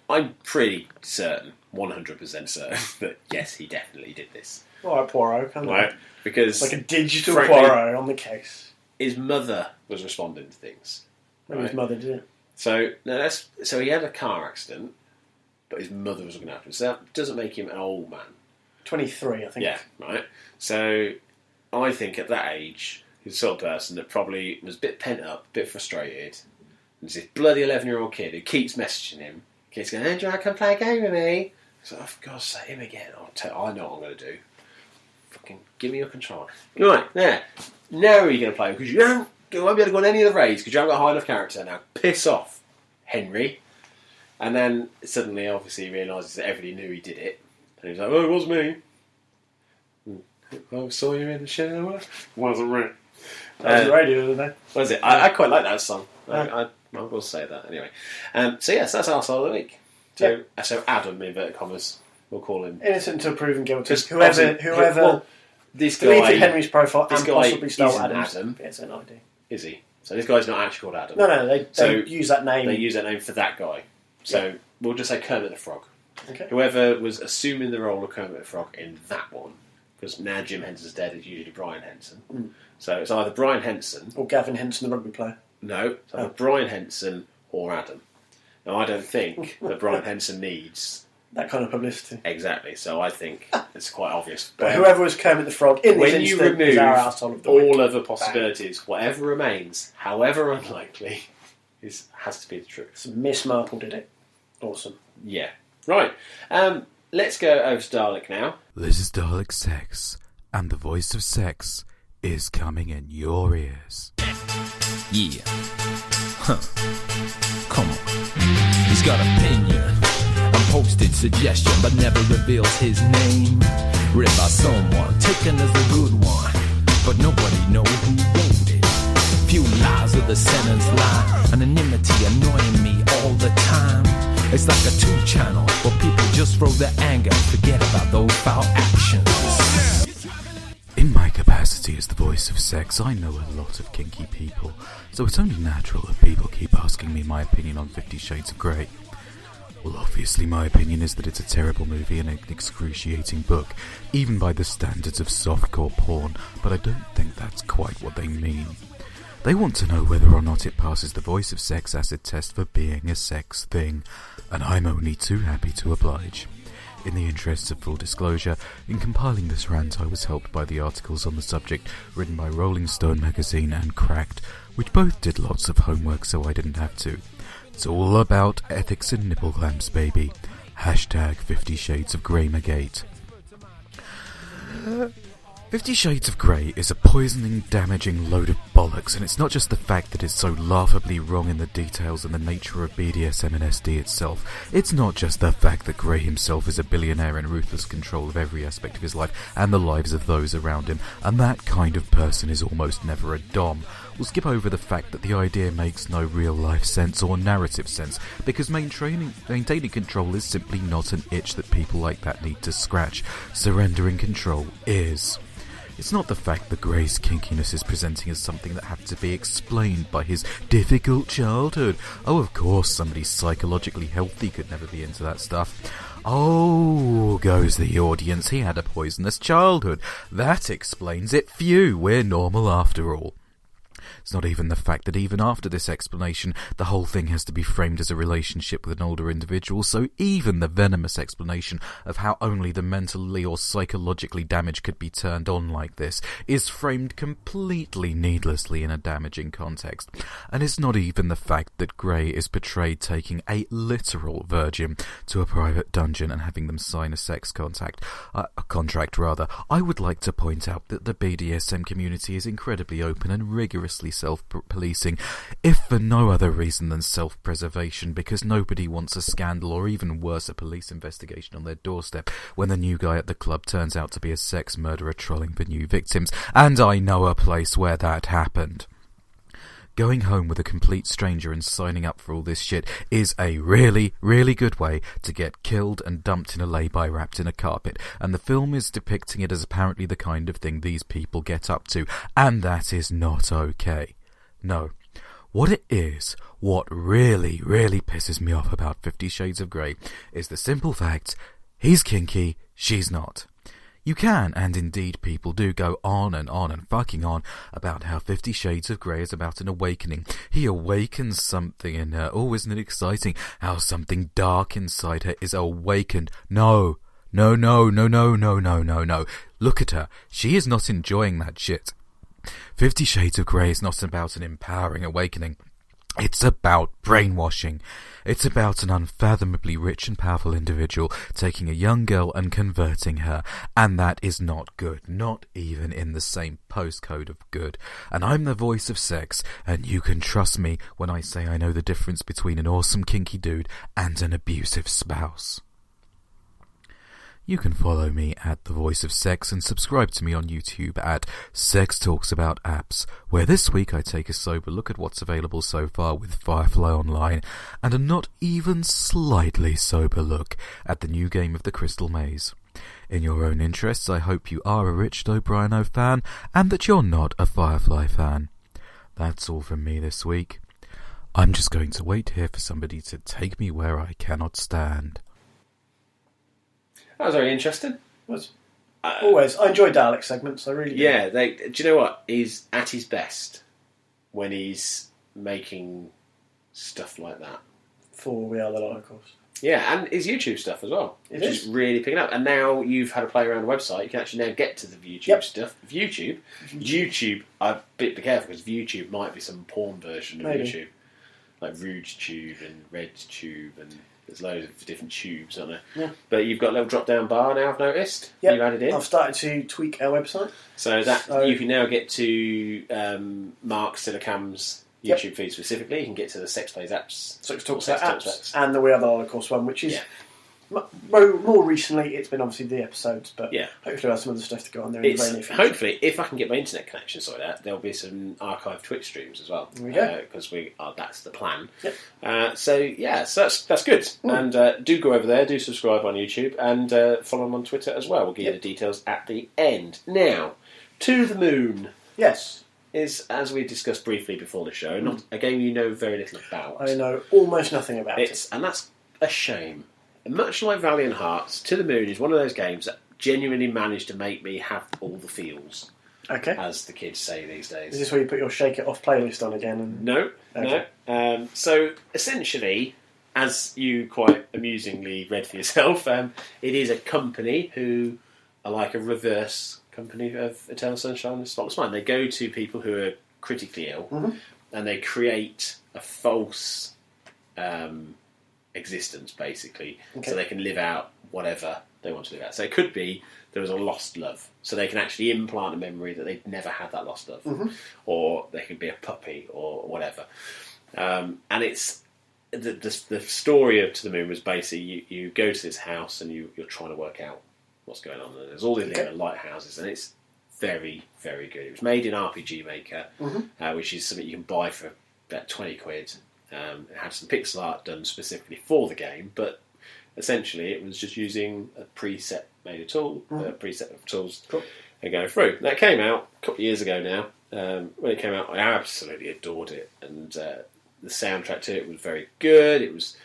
I'm pretty certain, 100% certain, that yes, he definitely did this. All right, Poirot, come on. Right? Because... Like a digital frankly, Poirot on the case. His mother was responding to things. Maybe his mother did it. So he had a car accident, but his mother was looking after him. So that doesn't make him an old man. 23, I think. Yeah, right. So I think at that age, he's the sort of person that probably was a bit pent up, a bit frustrated. And there's this bloody 11-year-old kid who keeps messaging him. Keeps going, "Hey, do you want to come play a game with me?" So, oh, for God's sake, him again. I know what I'm going to do. Fucking give me your controller. Right, there. Now you're going to play because you won't be able to go on any of the raids because you haven't got a high enough character. Now, piss off, Henry. And then suddenly, obviously, he realises that everybody knew he did it. And he's like, "Oh, it was me. I saw you in the shower. Wasn't me." That was the radio, didn't they? Was it? I quite like that song. I will say that anyway. So yes, that's our song of the week. So Adam, inverted commas, we'll call him innocent until proven guilty. Just Whoever this deleted guy, Henry's profile and possibly stole isn't Adam's. Adam. It's an ID. Is he? So this guy's not actually called Adam. No, they use that name. They use that name for that guy. So we'll just say Kermit the Frog. Okay. Whoever was assuming the role of Kermit the Frog in that one, because now Jim Henson's dead, it's usually Brian Henson. So it's either Brian Henson or Gavin Henson, the rugby player. No, it's either Brian Henson or Adam. Now I don't think that Brian Henson needs that kind of publicity. Exactly. So I think it's quite obvious. But whoever was Kermit the Frog in this when you instant remove is our arsehole of the all week. other possibilities, whatever remains, however unlikely, has to be the truth. So Miss Marple did it. Awesome. Yeah. Right. Let's go over to Dalek now. This is Dalek Sex, and the voice of sex is coming in your ears. Yeah. Huh. Come on. He's got opinion and posted suggestion, but never reveals his name. Read by someone, taken as a good one, but nobody knows who wrote it. Few lies of the sentence lie, anonymity annoying me all the time. It's like a 2-channel where people just throw their anger and forget about those foul actions. In my capacity as the voice of sex, I know a lot of kinky people, so it's only natural that people keep asking me my opinion on 50 Shades of Grey. Well, obviously my opinion is that it's a terrible movie and an excruciating book, even by the standards of softcore porn, but I don't think that's quite what they mean. They want to know whether or not it passes the voice of sex acid test for being a sex thing, and I'm only too happy to oblige. In the interests of full disclosure, in compiling this rant I was helped by the articles on the subject written by Rolling Stone magazine and Cracked, which both did lots of homework so I didn't have to. It's all about ethics and nipple clamps, baby. Hashtag 50 Shades of Greymagate. 50 Shades of Grey is a poisoning, damaging load of bollocks, and it's not just the fact that it's so laughably wrong in the details and the nature of BDSM and SD itself. It's not just the fact that Grey himself is a billionaire in ruthless control of every aspect of his life and the lives of those around him, and that kind of person is almost never a dom. We'll skip over the fact that the idea makes no real-life sense or narrative sense, because maintaining control is simply not an itch that people like that need to scratch. Surrendering control is. It's not the fact that Grey's kinkiness is presenting as something that had to be explained by his difficult childhood. Oh, of course, somebody psychologically healthy could never be into that stuff. Oh, goes the audience, he had a poisonous childhood. That explains it. Phew, we're normal after all. It's not even the fact that even after this explanation, the whole thing has to be framed as a relationship with an older individual, so even the venomous explanation of how only the mentally or psychologically damaged could be turned on like this is framed completely needlessly in a damaging context. And it's not even the fact that Grey is portrayed taking a literal virgin to a private dungeon and having them sign a sex contract. I would like to point out that the BDSM community is incredibly open and rigorously self-policing, if for no other reason than self-preservation, because nobody wants a scandal or even worse, a police investigation on their doorstep when the new guy at the club turns out to be a sex murderer trolling for new victims, and I know a place where that happened. Going home with a complete stranger and signing up for all this shit is a really, really good way to get killed and dumped in a lay-by wrapped in a carpet, and the film is depicting it as apparently the kind of thing these people get up to, and that is not okay. No. What it is, what really, really pisses me off about 50 Shades of Grey, is the simple fact, he's kinky, she's not. You can, and indeed people do, go on and fucking on about how 50 Shades of Grey is about an awakening. He awakens something in her. Oh, isn't it exciting how something dark inside her is awakened? No. Look at her. She is not enjoying that shit. 50 Shades of Grey is not about an empowering awakening. It's about brainwashing. It's about an unfathomably rich and powerful individual taking a young girl and converting her, and that is not good, not even in the same postcode of good. And I'm the voice of sex, and you can trust me when I say I know the difference between an awesome kinky dude and an abusive spouse. You can follow me at The Voice of Sex and subscribe to me on YouTube at Sex Talks About Apps, where this week I take a sober look at what's available so far with Firefly Online, and a not even slightly sober look at the new game of the Crystal Maze. In your own interests, I hope you are a Richard O'Brien fan, and that you're not a Firefly fan. That's all from me this week. I'm just going to wait here for somebody to take me where I cannot stand. That was very interesting. Always. I enjoy Dalek segments, I really do. Yeah, do you know what? He's at his best when he's making stuff like that. For We Are the Dalek, of course. Yeah, and his YouTube stuff as well. It which is. is really picking up. And now you've had a play around the website, you can actually now get to the YouTube stuff. YouTube, be careful, because YouTube might be some porn version of Maybe. YouTube. Like Rouge Tube and Red Tube, and there's loads of different tubes, aren't there? Yeah. But you've got a little drop-down bar now, I've noticed. Yep. You've added in. I've started to tweak our website. So you can now get to Mark Silicam's YouTube feed specifically. You can get to the Sex Plays apps. Sex Talks Sex About Talks Apps. And the We Are the Dalek, of course, one, which is... More recently, it's been obviously the episodes, but hopefully we'll have some other stuff to go on there in the very near future. Hopefully, if I can get my internet connection sorted out, there'll be some archived Twitch streams as well. There we go. Because that's the plan. Yep. So that's good. And do go over there, do subscribe on YouTube, and follow them on Twitter as well. We'll give you the details at the end. Now, To the Moon. Yes. Is, as we discussed briefly before the show, not a game you know very little about. I know almost nothing about it. And that's a shame. Much like Valiant Hearts, To the Moon is one of those games that genuinely managed to make me have all the feels, as the kids say these days. Is this where you put your Shake It Off playlist on again? No. So essentially, as you quite amusingly read for yourself, it is a company who are like a reverse company of Eternal Sunshine of the Spotless Mind. They go to people who are critically ill, and they create a false existence, basically, so they can live out whatever they want to live out. So it could be there was a lost love, so they can actually implant a memory that they'd never had that lost love, or they could be a puppy or whatever. And it's the story of To the Moon was basically you go to this house and you're trying to work out what's going on. And there's all these little lighthouses, and it's very, very good. It was made in RPG Maker, which is something you can buy for about 20 quid. It had some pixel art done specifically for the game, but essentially it was just using a preset made tool, a preset of tools, and going through. That came out a couple of years ago now. When it came out, I absolutely adored it, and the soundtrack to it was very good. It was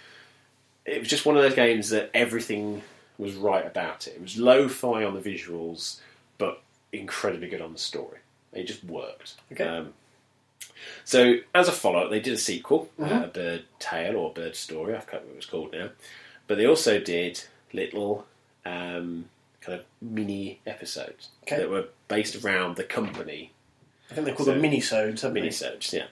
just one of those games that everything was right about it. It was lo-fi on the visuals, but incredibly good on the story. It just worked. So, as a follow-up, they did a sequel, a Bird Tale or Bird Story, I can't remember what it's called now. But they also did little kind of mini episodes that were based around the company. I think they're called the mini-sodes, haven't they? Mini-sodes, yeah.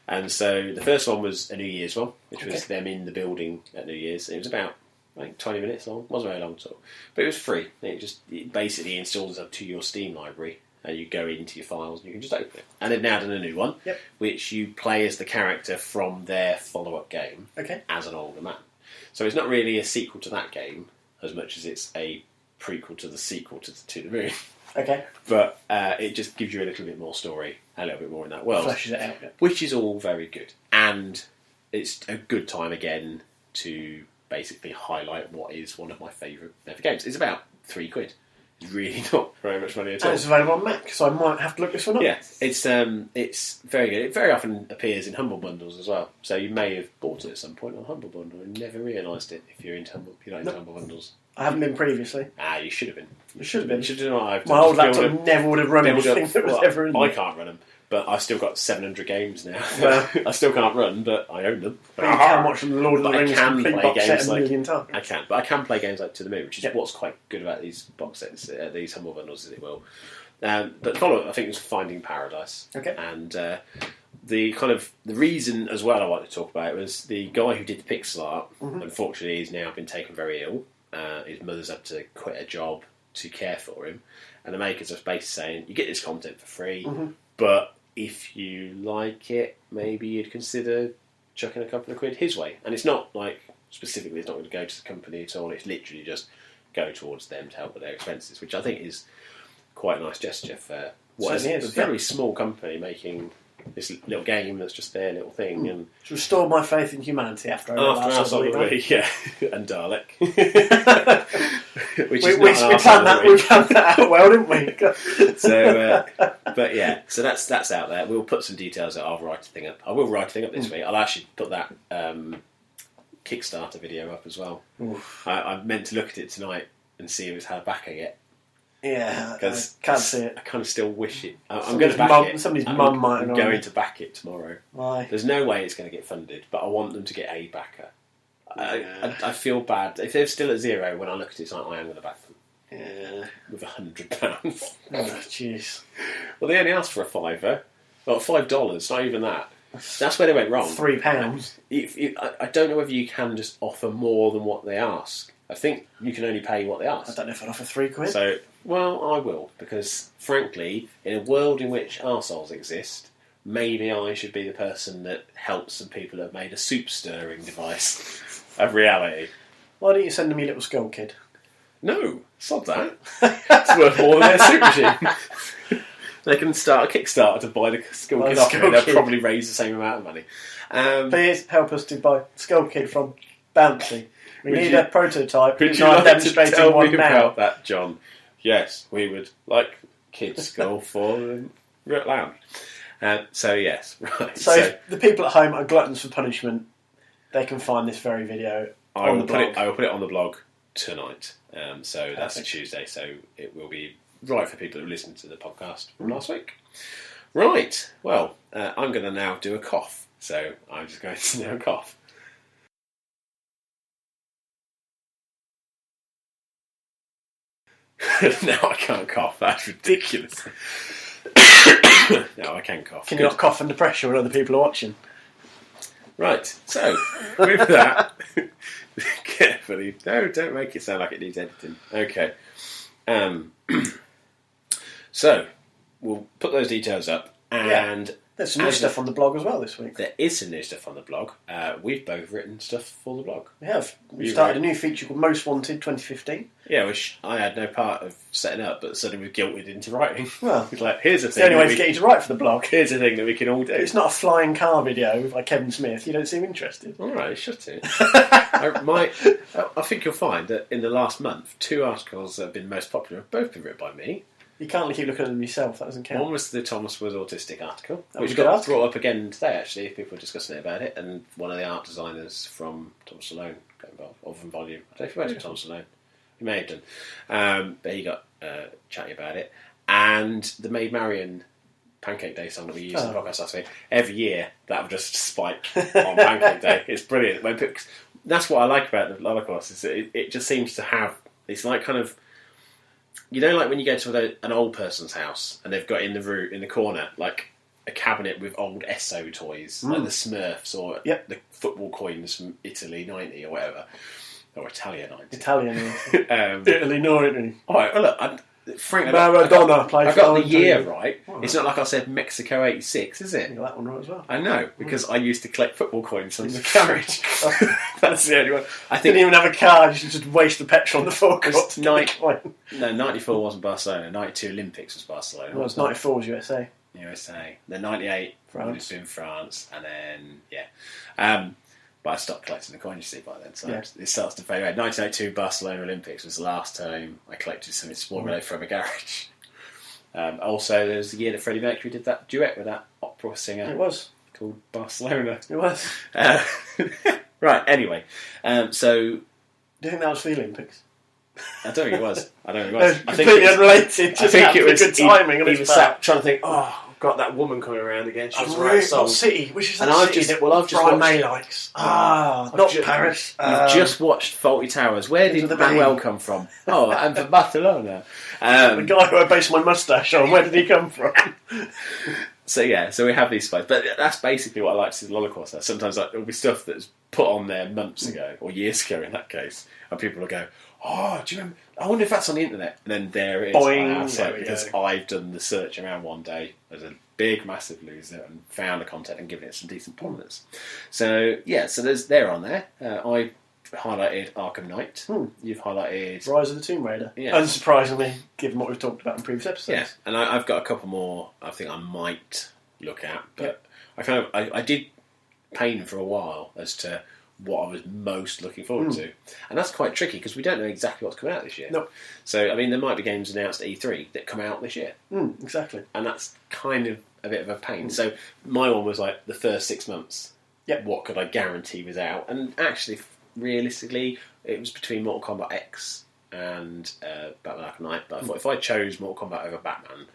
And so the first one was a New Year's one, which was them in the building at New Year's. It was about 20 minutes long. It wasn't very long at all. But it was free. It basically installs up to your Steam library. And you go into your files and you can just open it. And they've now done a new one, which you play as the character from their follow-up game as an older man. So it's not really a sequel to that game as much as it's a prequel to the sequel to the Moon. Okay. But it just gives you a little bit more story, a little bit more in that world. Fleshes it out. Yeah. Which is all very good. And it's a good time again to basically highlight what is one of my favourite games. It's about £3. It's really not very much money at all. And it's available on Mac, so I might have to look this one up. Yeah, it's very good. It very often appears in Humble Bundles as well. So you may have bought it at some point on Humble Bundle and never realised it if you're into Humble Bundles. I haven't been previously. You should have been. You should have been. You should have done what I've done. My old laptop never would have run anything that was ever in there. I can't run them. But I've still got 700 games now. I still can't run, but I own them. But you can watch the Lord of the Rings complete play box games set a million times. I can, but I can play games like To the Moon, which is what's quite good about these box sets, these Humble Bundles, as it will. But follow-up, I think, was Finding Paradise. Okay. And the reason as well I wanted to talk about it was the guy who did the pixel art. Unfortunately, he's now been taken very ill. His mother's had to quit a job to care for him, and the makers are basically saying you get this content for free, but if you like it, maybe you'd consider chucking a couple of quid his way. And it's not like specifically, it's not going to go to the company at all. It's literally just go towards them to help with their expenses, which I think is quite a nice gesture for what is a very small company making this little game that's just their little thing. And to restore my faith in humanity after I yeah, and Dalek. we planned that out well, didn't we? So, but yeah, so that's out there. We'll put some details out. I'll write a thing up. I will write a thing up this week. I'll actually put that Kickstarter video up as well. I meant to look at it tonight and see if it's had a back I get. Yeah, because I can't see it. I kind of still wish it. I'm going to back it. Somebody's mum might have. I'm going to back it tomorrow. Why? There's no way it's going to get funded, but I want them to get a backer. I feel bad if they're still at zero. When I look at it, it's like I am going to back them. Yeah, with £100. Oh, jeez. Well, they only asked for a fiver. Well, $5. Not even that. That's where they went wrong. £3. I don't know whether you can just offer more than what they ask. I think you can only pay what they ask. I don't know if I'd offer £3. So, well, I will, because frankly, in a world in which arseholes exist, maybe I should be the person that helps some people that have made a soup stirring device of reality. Why don't you send them your little skull kid? No, sod that. It's worth more than their soup machine. They can start a Kickstarter to buy the skull kid off, and they'll probably raise the same amount of money. Please help us to buy skull kid from Bouncy. We need a prototype. Would you like to tell me about that, John? Yes, we would like kids' skull for lamb. So yes, right. So if the people at home are gluttons for punishment, they can find this very video on the blog. I will put it on the blog tonight. So that's a Tuesday, so it will be right for people who listen to the podcast from last week. Right, well, I'm going to now do a cough. So I'm just going to do a cough. Now I can't cough. That's ridiculous. No, I can cough. Can you not cough under pressure when other people are watching? Right, so with that, carefully. No, don't make it sound like it needs editing. Okay. So we'll put those details up, and there's some new stuff on the blog as well this week. There is some new stuff on the blog. We've both written stuff for the blog. We have. We've started a new feature called Most Wanted 2015. Yeah, which I had no part of setting up, but suddenly we're guilted into writing. Well, it's like, here's a thing. The only way to get you to write for the blog. Here's a thing that we can all do. It's not a flying car video by Kevin Smith. You don't seem interested. All right, shut it. I think you'll find that in the last month, 2 articles that have been most popular have both been written by me. You can't keep looking at them yourself, that doesn't count. One was the Thomas was autistic article, which got brought up again today, actually, if people were discussing it about it, and one of the art designers from Thomas Alone got involved, or from Volume. I don't know if he went to Thomas Alone. He may have done. But he got chatty about it. And the Maid Marian Pancake Day song that we used in the podcast last week. Every year, that would just spike on Pancake Day. It's brilliant. That's what I like about the Holocaust, is that it just seems to have... It's like kind of... You know, like when you go to an old person's house and they've got in the corner, like a cabinet with old Esso toys, like the Smurfs or the football coins from Italy 90 or whatever. Or Italia 90. Italy 90. All right, well, look... Frankly, Maradona I got the year right. It's not like I said Mexico 86, is it? You got that one right as well. I know, because I used to collect football coins from the carriage. That's the only one. I think didn't even have a car, you should just waste the petrol on the forecourt. 94 wasn't Barcelona, 92 Olympics was Barcelona. Well, it's 94 was USA. Then 98 would have been France, and then, but I stopped collecting the coins, you see, by then, so it starts to fade away. 1982 Barcelona Olympics was the last time I collected something small related from a garage. Also, there was the year that Freddie Mercury did that duet with that opera singer. It was. Called Barcelona. It was. Right, anyway. So... Do you think that was for the Olympics? I don't think it was. Completely unrelated. I think it was good timing. He was sat trying to think, I've got that woman coming around again. She's the right song. What city? Which is and that I've city just, that Brian May likes? Not Paris. You've just watched Faulty Towers. Where did Manuel come from? I'm from Barcelona. The guy who I based my moustache on, where did he come from? So we have these spots. But that's basically what I like to see the Holocaust. Sometimes there'll be stuff that's put on there months ago, or years ago in that case, and people will go, do you remember? I wonder if that's on the internet. And then there it is on our site, because I've done the search around one day as a big, massive loser and found the content and given it some decent prominence. So they're on there. I highlighted Arkham Knight. You've highlighted Rise of the Tomb Raider. Yeah. Unsurprisingly, given what we've talked about in previous episodes. Yeah, and I've got a couple more I think I might look at, but I did pain for a while as to what I was most looking forward to, and that's quite tricky because we don't know exactly what's coming out this year. No. So I mean, there might be games announced at E3 that come out this year. Exactly. And that's kind of a bit of a pain. So my one was like the first 6 months. Yep. What could I guarantee was out? And actually, realistically, it was between Mortal Kombat X and Batman Arkham Knight. But I thought if I chose Mortal Kombat over Batman,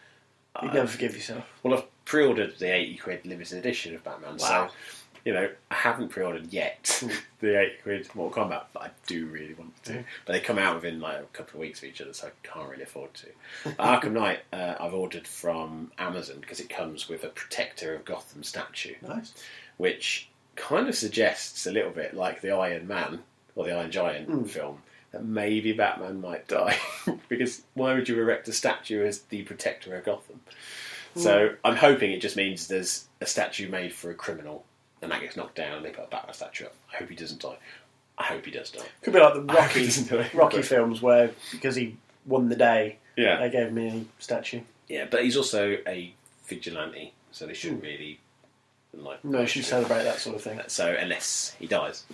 you'd never forgive yourself. Well, I've pre-ordered the £80 limited edition of Batman. Wow. So, I haven't pre-ordered yet the £80 Mortal Kombat, but I do really want to. But they come out within like a couple of weeks of each other, so I can't really afford to. Arkham Knight, I've ordered from Amazon because it comes with a Protector of Gotham statue. Nice. Which kind of suggests a little bit like the Iron Man, or the Iron Giant film, that maybe Batman might die. Because why would you erect a statue as the Protector of Gotham? So I'm hoping it just means there's a statue made for a criminal, and that gets knocked down and they put a Batman statue up. I hope he doesn't die. I hope he does die. Could be like the Rocky films where, because he won the day, they gave him a statue. Yeah, but he's also a vigilante, so they shouldn't really... No, should celebrate that sort of thing. So unless he dies,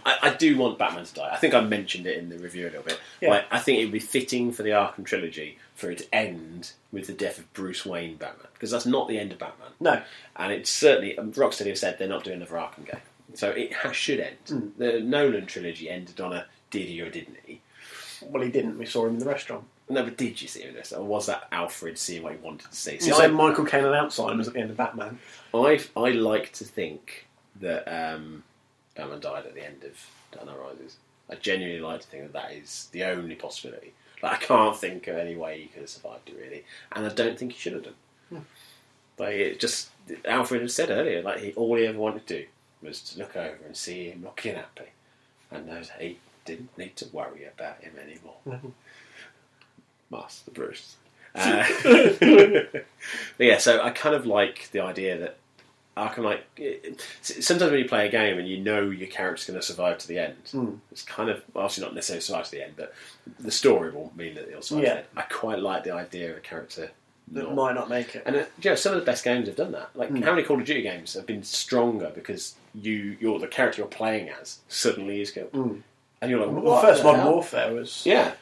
I do want Batman to die. I think I mentioned it in the review a little bit. Yeah. I think it would be fitting for the Arkham trilogy for it to end with the death of Bruce Wayne Batman, because that's not the end of Batman. No, and it's certainly Rocksteady have said they're not doing another Arkham game, so it should end. The Nolan trilogy ended on a did he or didn't he? Well, he didn't. We saw him in the restaurant. No, but did you see him in this? Or was that Alfred seeing what he wanted to see? You said Michael Caine and Alzheimer's at the end of Batman. I like to think that Batman died at the end of Dark Knight Rises. I genuinely like to think that is the only possibility. I can't think of any way he could have survived it, really. And I don't think he should have done. Alfred had said earlier, all he ever wanted to do was to look over and see him looking happy. And know that he didn't need to worry about him anymore. Master Bruce. But yeah, so I kind of like the idea that Arkham Knight... Sometimes when you play a game and you know your character's going to survive to the end, it's kind of... Obviously not necessarily survive to the end, but the story will mean that he'll survive to the end. I quite like the idea of a character... that might not make it. And some of the best games have done that. How many Call of Duty games have been stronger because you're the character you're playing as suddenly is killed? And you're like, what? The first Modern Warfare was... Yeah.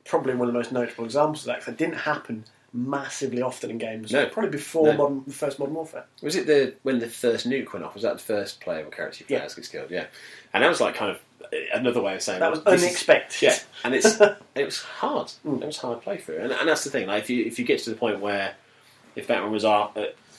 Probably one of the most notable examples of that, because it didn't happen massively often in games. No. Probably before the first Modern Warfare. Was it when the first nuke went off? Was that the first playable character you play as gets killed? Yeah. And that was kind of another way of saying... That was unexpected. And it was hard. It was hard play through. And that's the thing. If you get to the point where if Batman was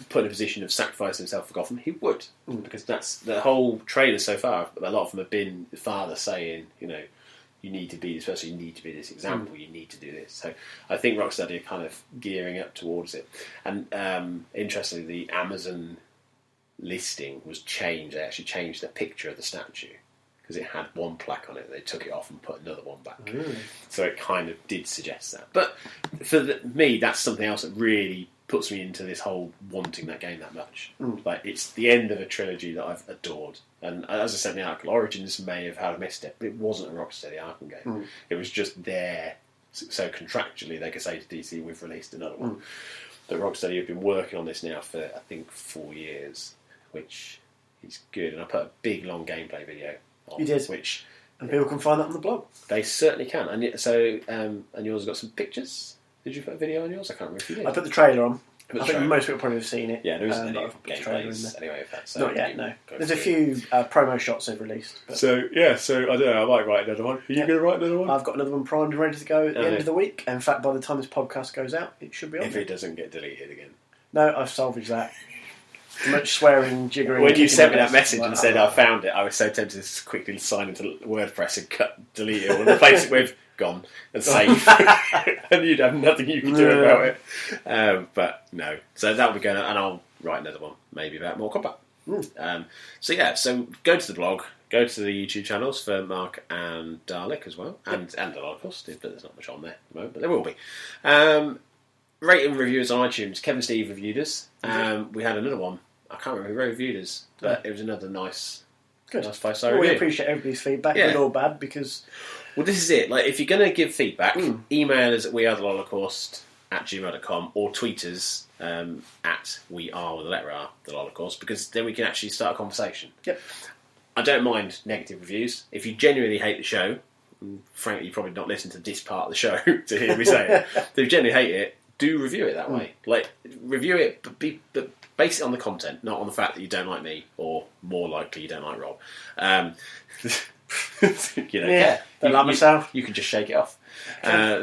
put in a position of sacrificing himself for Gotham, he would. Because that's the whole trailer so far. A lot of them have been the father saying, you need to be this person, you need to be this example, you need to do this. So I think Rocksteady are kind of gearing up towards it. And interestingly, the Amazon listing was changed. They actually changed the picture of the statue because it had one plaque on it. They took it off and put another one back. So it kind of did suggest that. But for me, that's something else that really puts me into this whole wanting that game that much. Like, it's the end of a trilogy that I've adored. And as I said, the Arkham Origins may have had missed it, but it wasn't a Rocksteady Arkham game. It was just there, so contractually they could say to DC, we've released another one. But Rocksteady have been working on this now for, I think, 4 years, which is good. And I put a big, long gameplay video on. You did. Which, and people can find that on the blog. They certainly can. And so, and yours has got some pictures. Did you put a video on yours? I can't remember if you did. I put the trailer on. I think most people probably have seen it. Yeah, there isn't any gameplays gameplays anyway of that. So not yet, no. There's a few promo shots they've released. But. So I don't know, I might write another one. Are you going to write another one? I've got another one primed and ready to go at the end of the week. In fact, by the time this podcast goes out, it should be on. If it doesn't get deleted again. No, I've salvaged that. Too much swearing, jiggering. When you sent me that message and said I found it, I was so tempted to quickly sign into WordPress and delete it and replace it with gone and save. And you'd have nothing you could do about it. But no. So that'll be going on, and I'll write another one, maybe about more combat. So go to the blog, go to the YouTube channels for Mark and Dalek as well, and the Holocaust, but there's not much on there at the moment, but there will be. Rate and reviews on iTunes. Kevin Steve reviewed us. We had another one. I can't remember who reviewed us, but it was another nice 5-star review. We appreciate everybody's feedback, good or bad, because... Well, this is it. Like, if you're going to give feedback, email us at wearetheholocaust@gmail.com or tweet us at weare with the letter R, the Holocaust, because then we can actually start a conversation. Yep. I don't mind negative reviews. If you genuinely hate the show, and frankly, you probably not listen to this part of the show to hear me say it. If you genuinely hate it, do review it that way. Like, review it, but base it on the content, not on the fact that you don't like me, or more likely you don't like Rob. Don't like myself. You can just shake it off.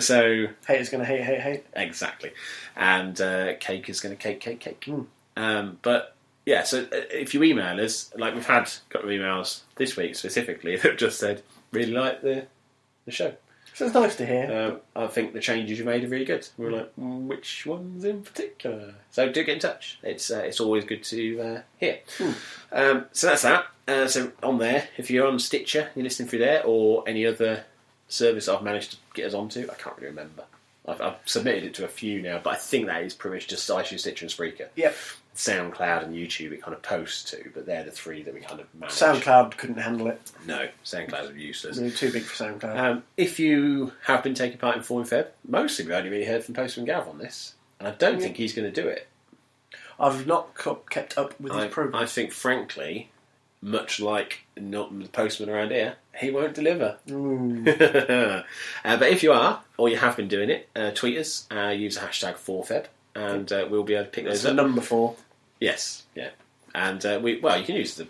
So haters going to hate. Exactly. And cake is going to cake. But yeah, so if you email us, like we've had a couple of emails this week specifically that just said, really like the show. So it's nice to hear. I think the changes you made are really good. We're like, which ones in particular? So do get in touch. It's always good to hear. So that's that. So on there, if you're on Stitcher, you're listening through there, or any other service I've managed to get us onto, I can't really remember. I've submitted it to a few now, but I think that is pretty much just iTunes, Stitcher and Spreaker. Yep. SoundCloud and YouTube it kind of posts to, but they're the three that we kind of manage. SoundCloud couldn't handle it. No, SoundCloud is useless. They're too big for SoundCloud. If you have been taking part in Fall in Feb, mostly we've only really heard from Postman Gav on this, and I don't think he's going to do it. I've not kept up with his progress. I think, frankly, much like not the postman around here, he won't deliver. But if you are, or you have been doing it, tweet us, use the hashtag 4Feb, and we'll be able to pick those up. That's the number 4. Yes, yeah. And you can use the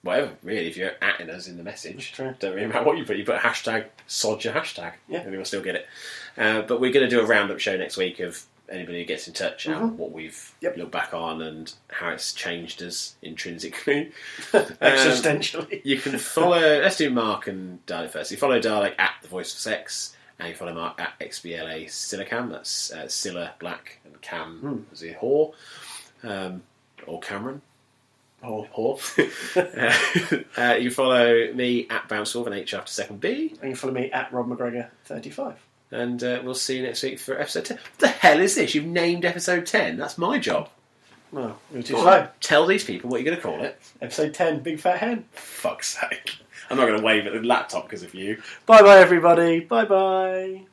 whatever, really, if you're atting us in the message. Don't really matter what you put. You put a hashtag, sod your hashtag, and we'll still get it. But we're going to do a roundup show next week of anybody who gets in touch and what we've looked back on and how it's changed us intrinsically. Existentially. You can follow, let's do Mark and Dalek first. You follow Dalek at The Voice of Sex, and you follow Mark at XBLA Silicam, that's Scylla Black and Cam as a whore, or Cameron. Whore. You follow me at Bouncy with an H after second B. And you follow me at Rob McGregor 35. And we'll see you next week for episode 10. What the hell is this? You've named episode 10. That's my job. Well, you're too slow. Tell these people what you're going to call it. Episode 10, Big Fat Hen. Fuck's sake. I'm not going to wave at the laptop because of you. Bye-bye, everybody. Bye-bye.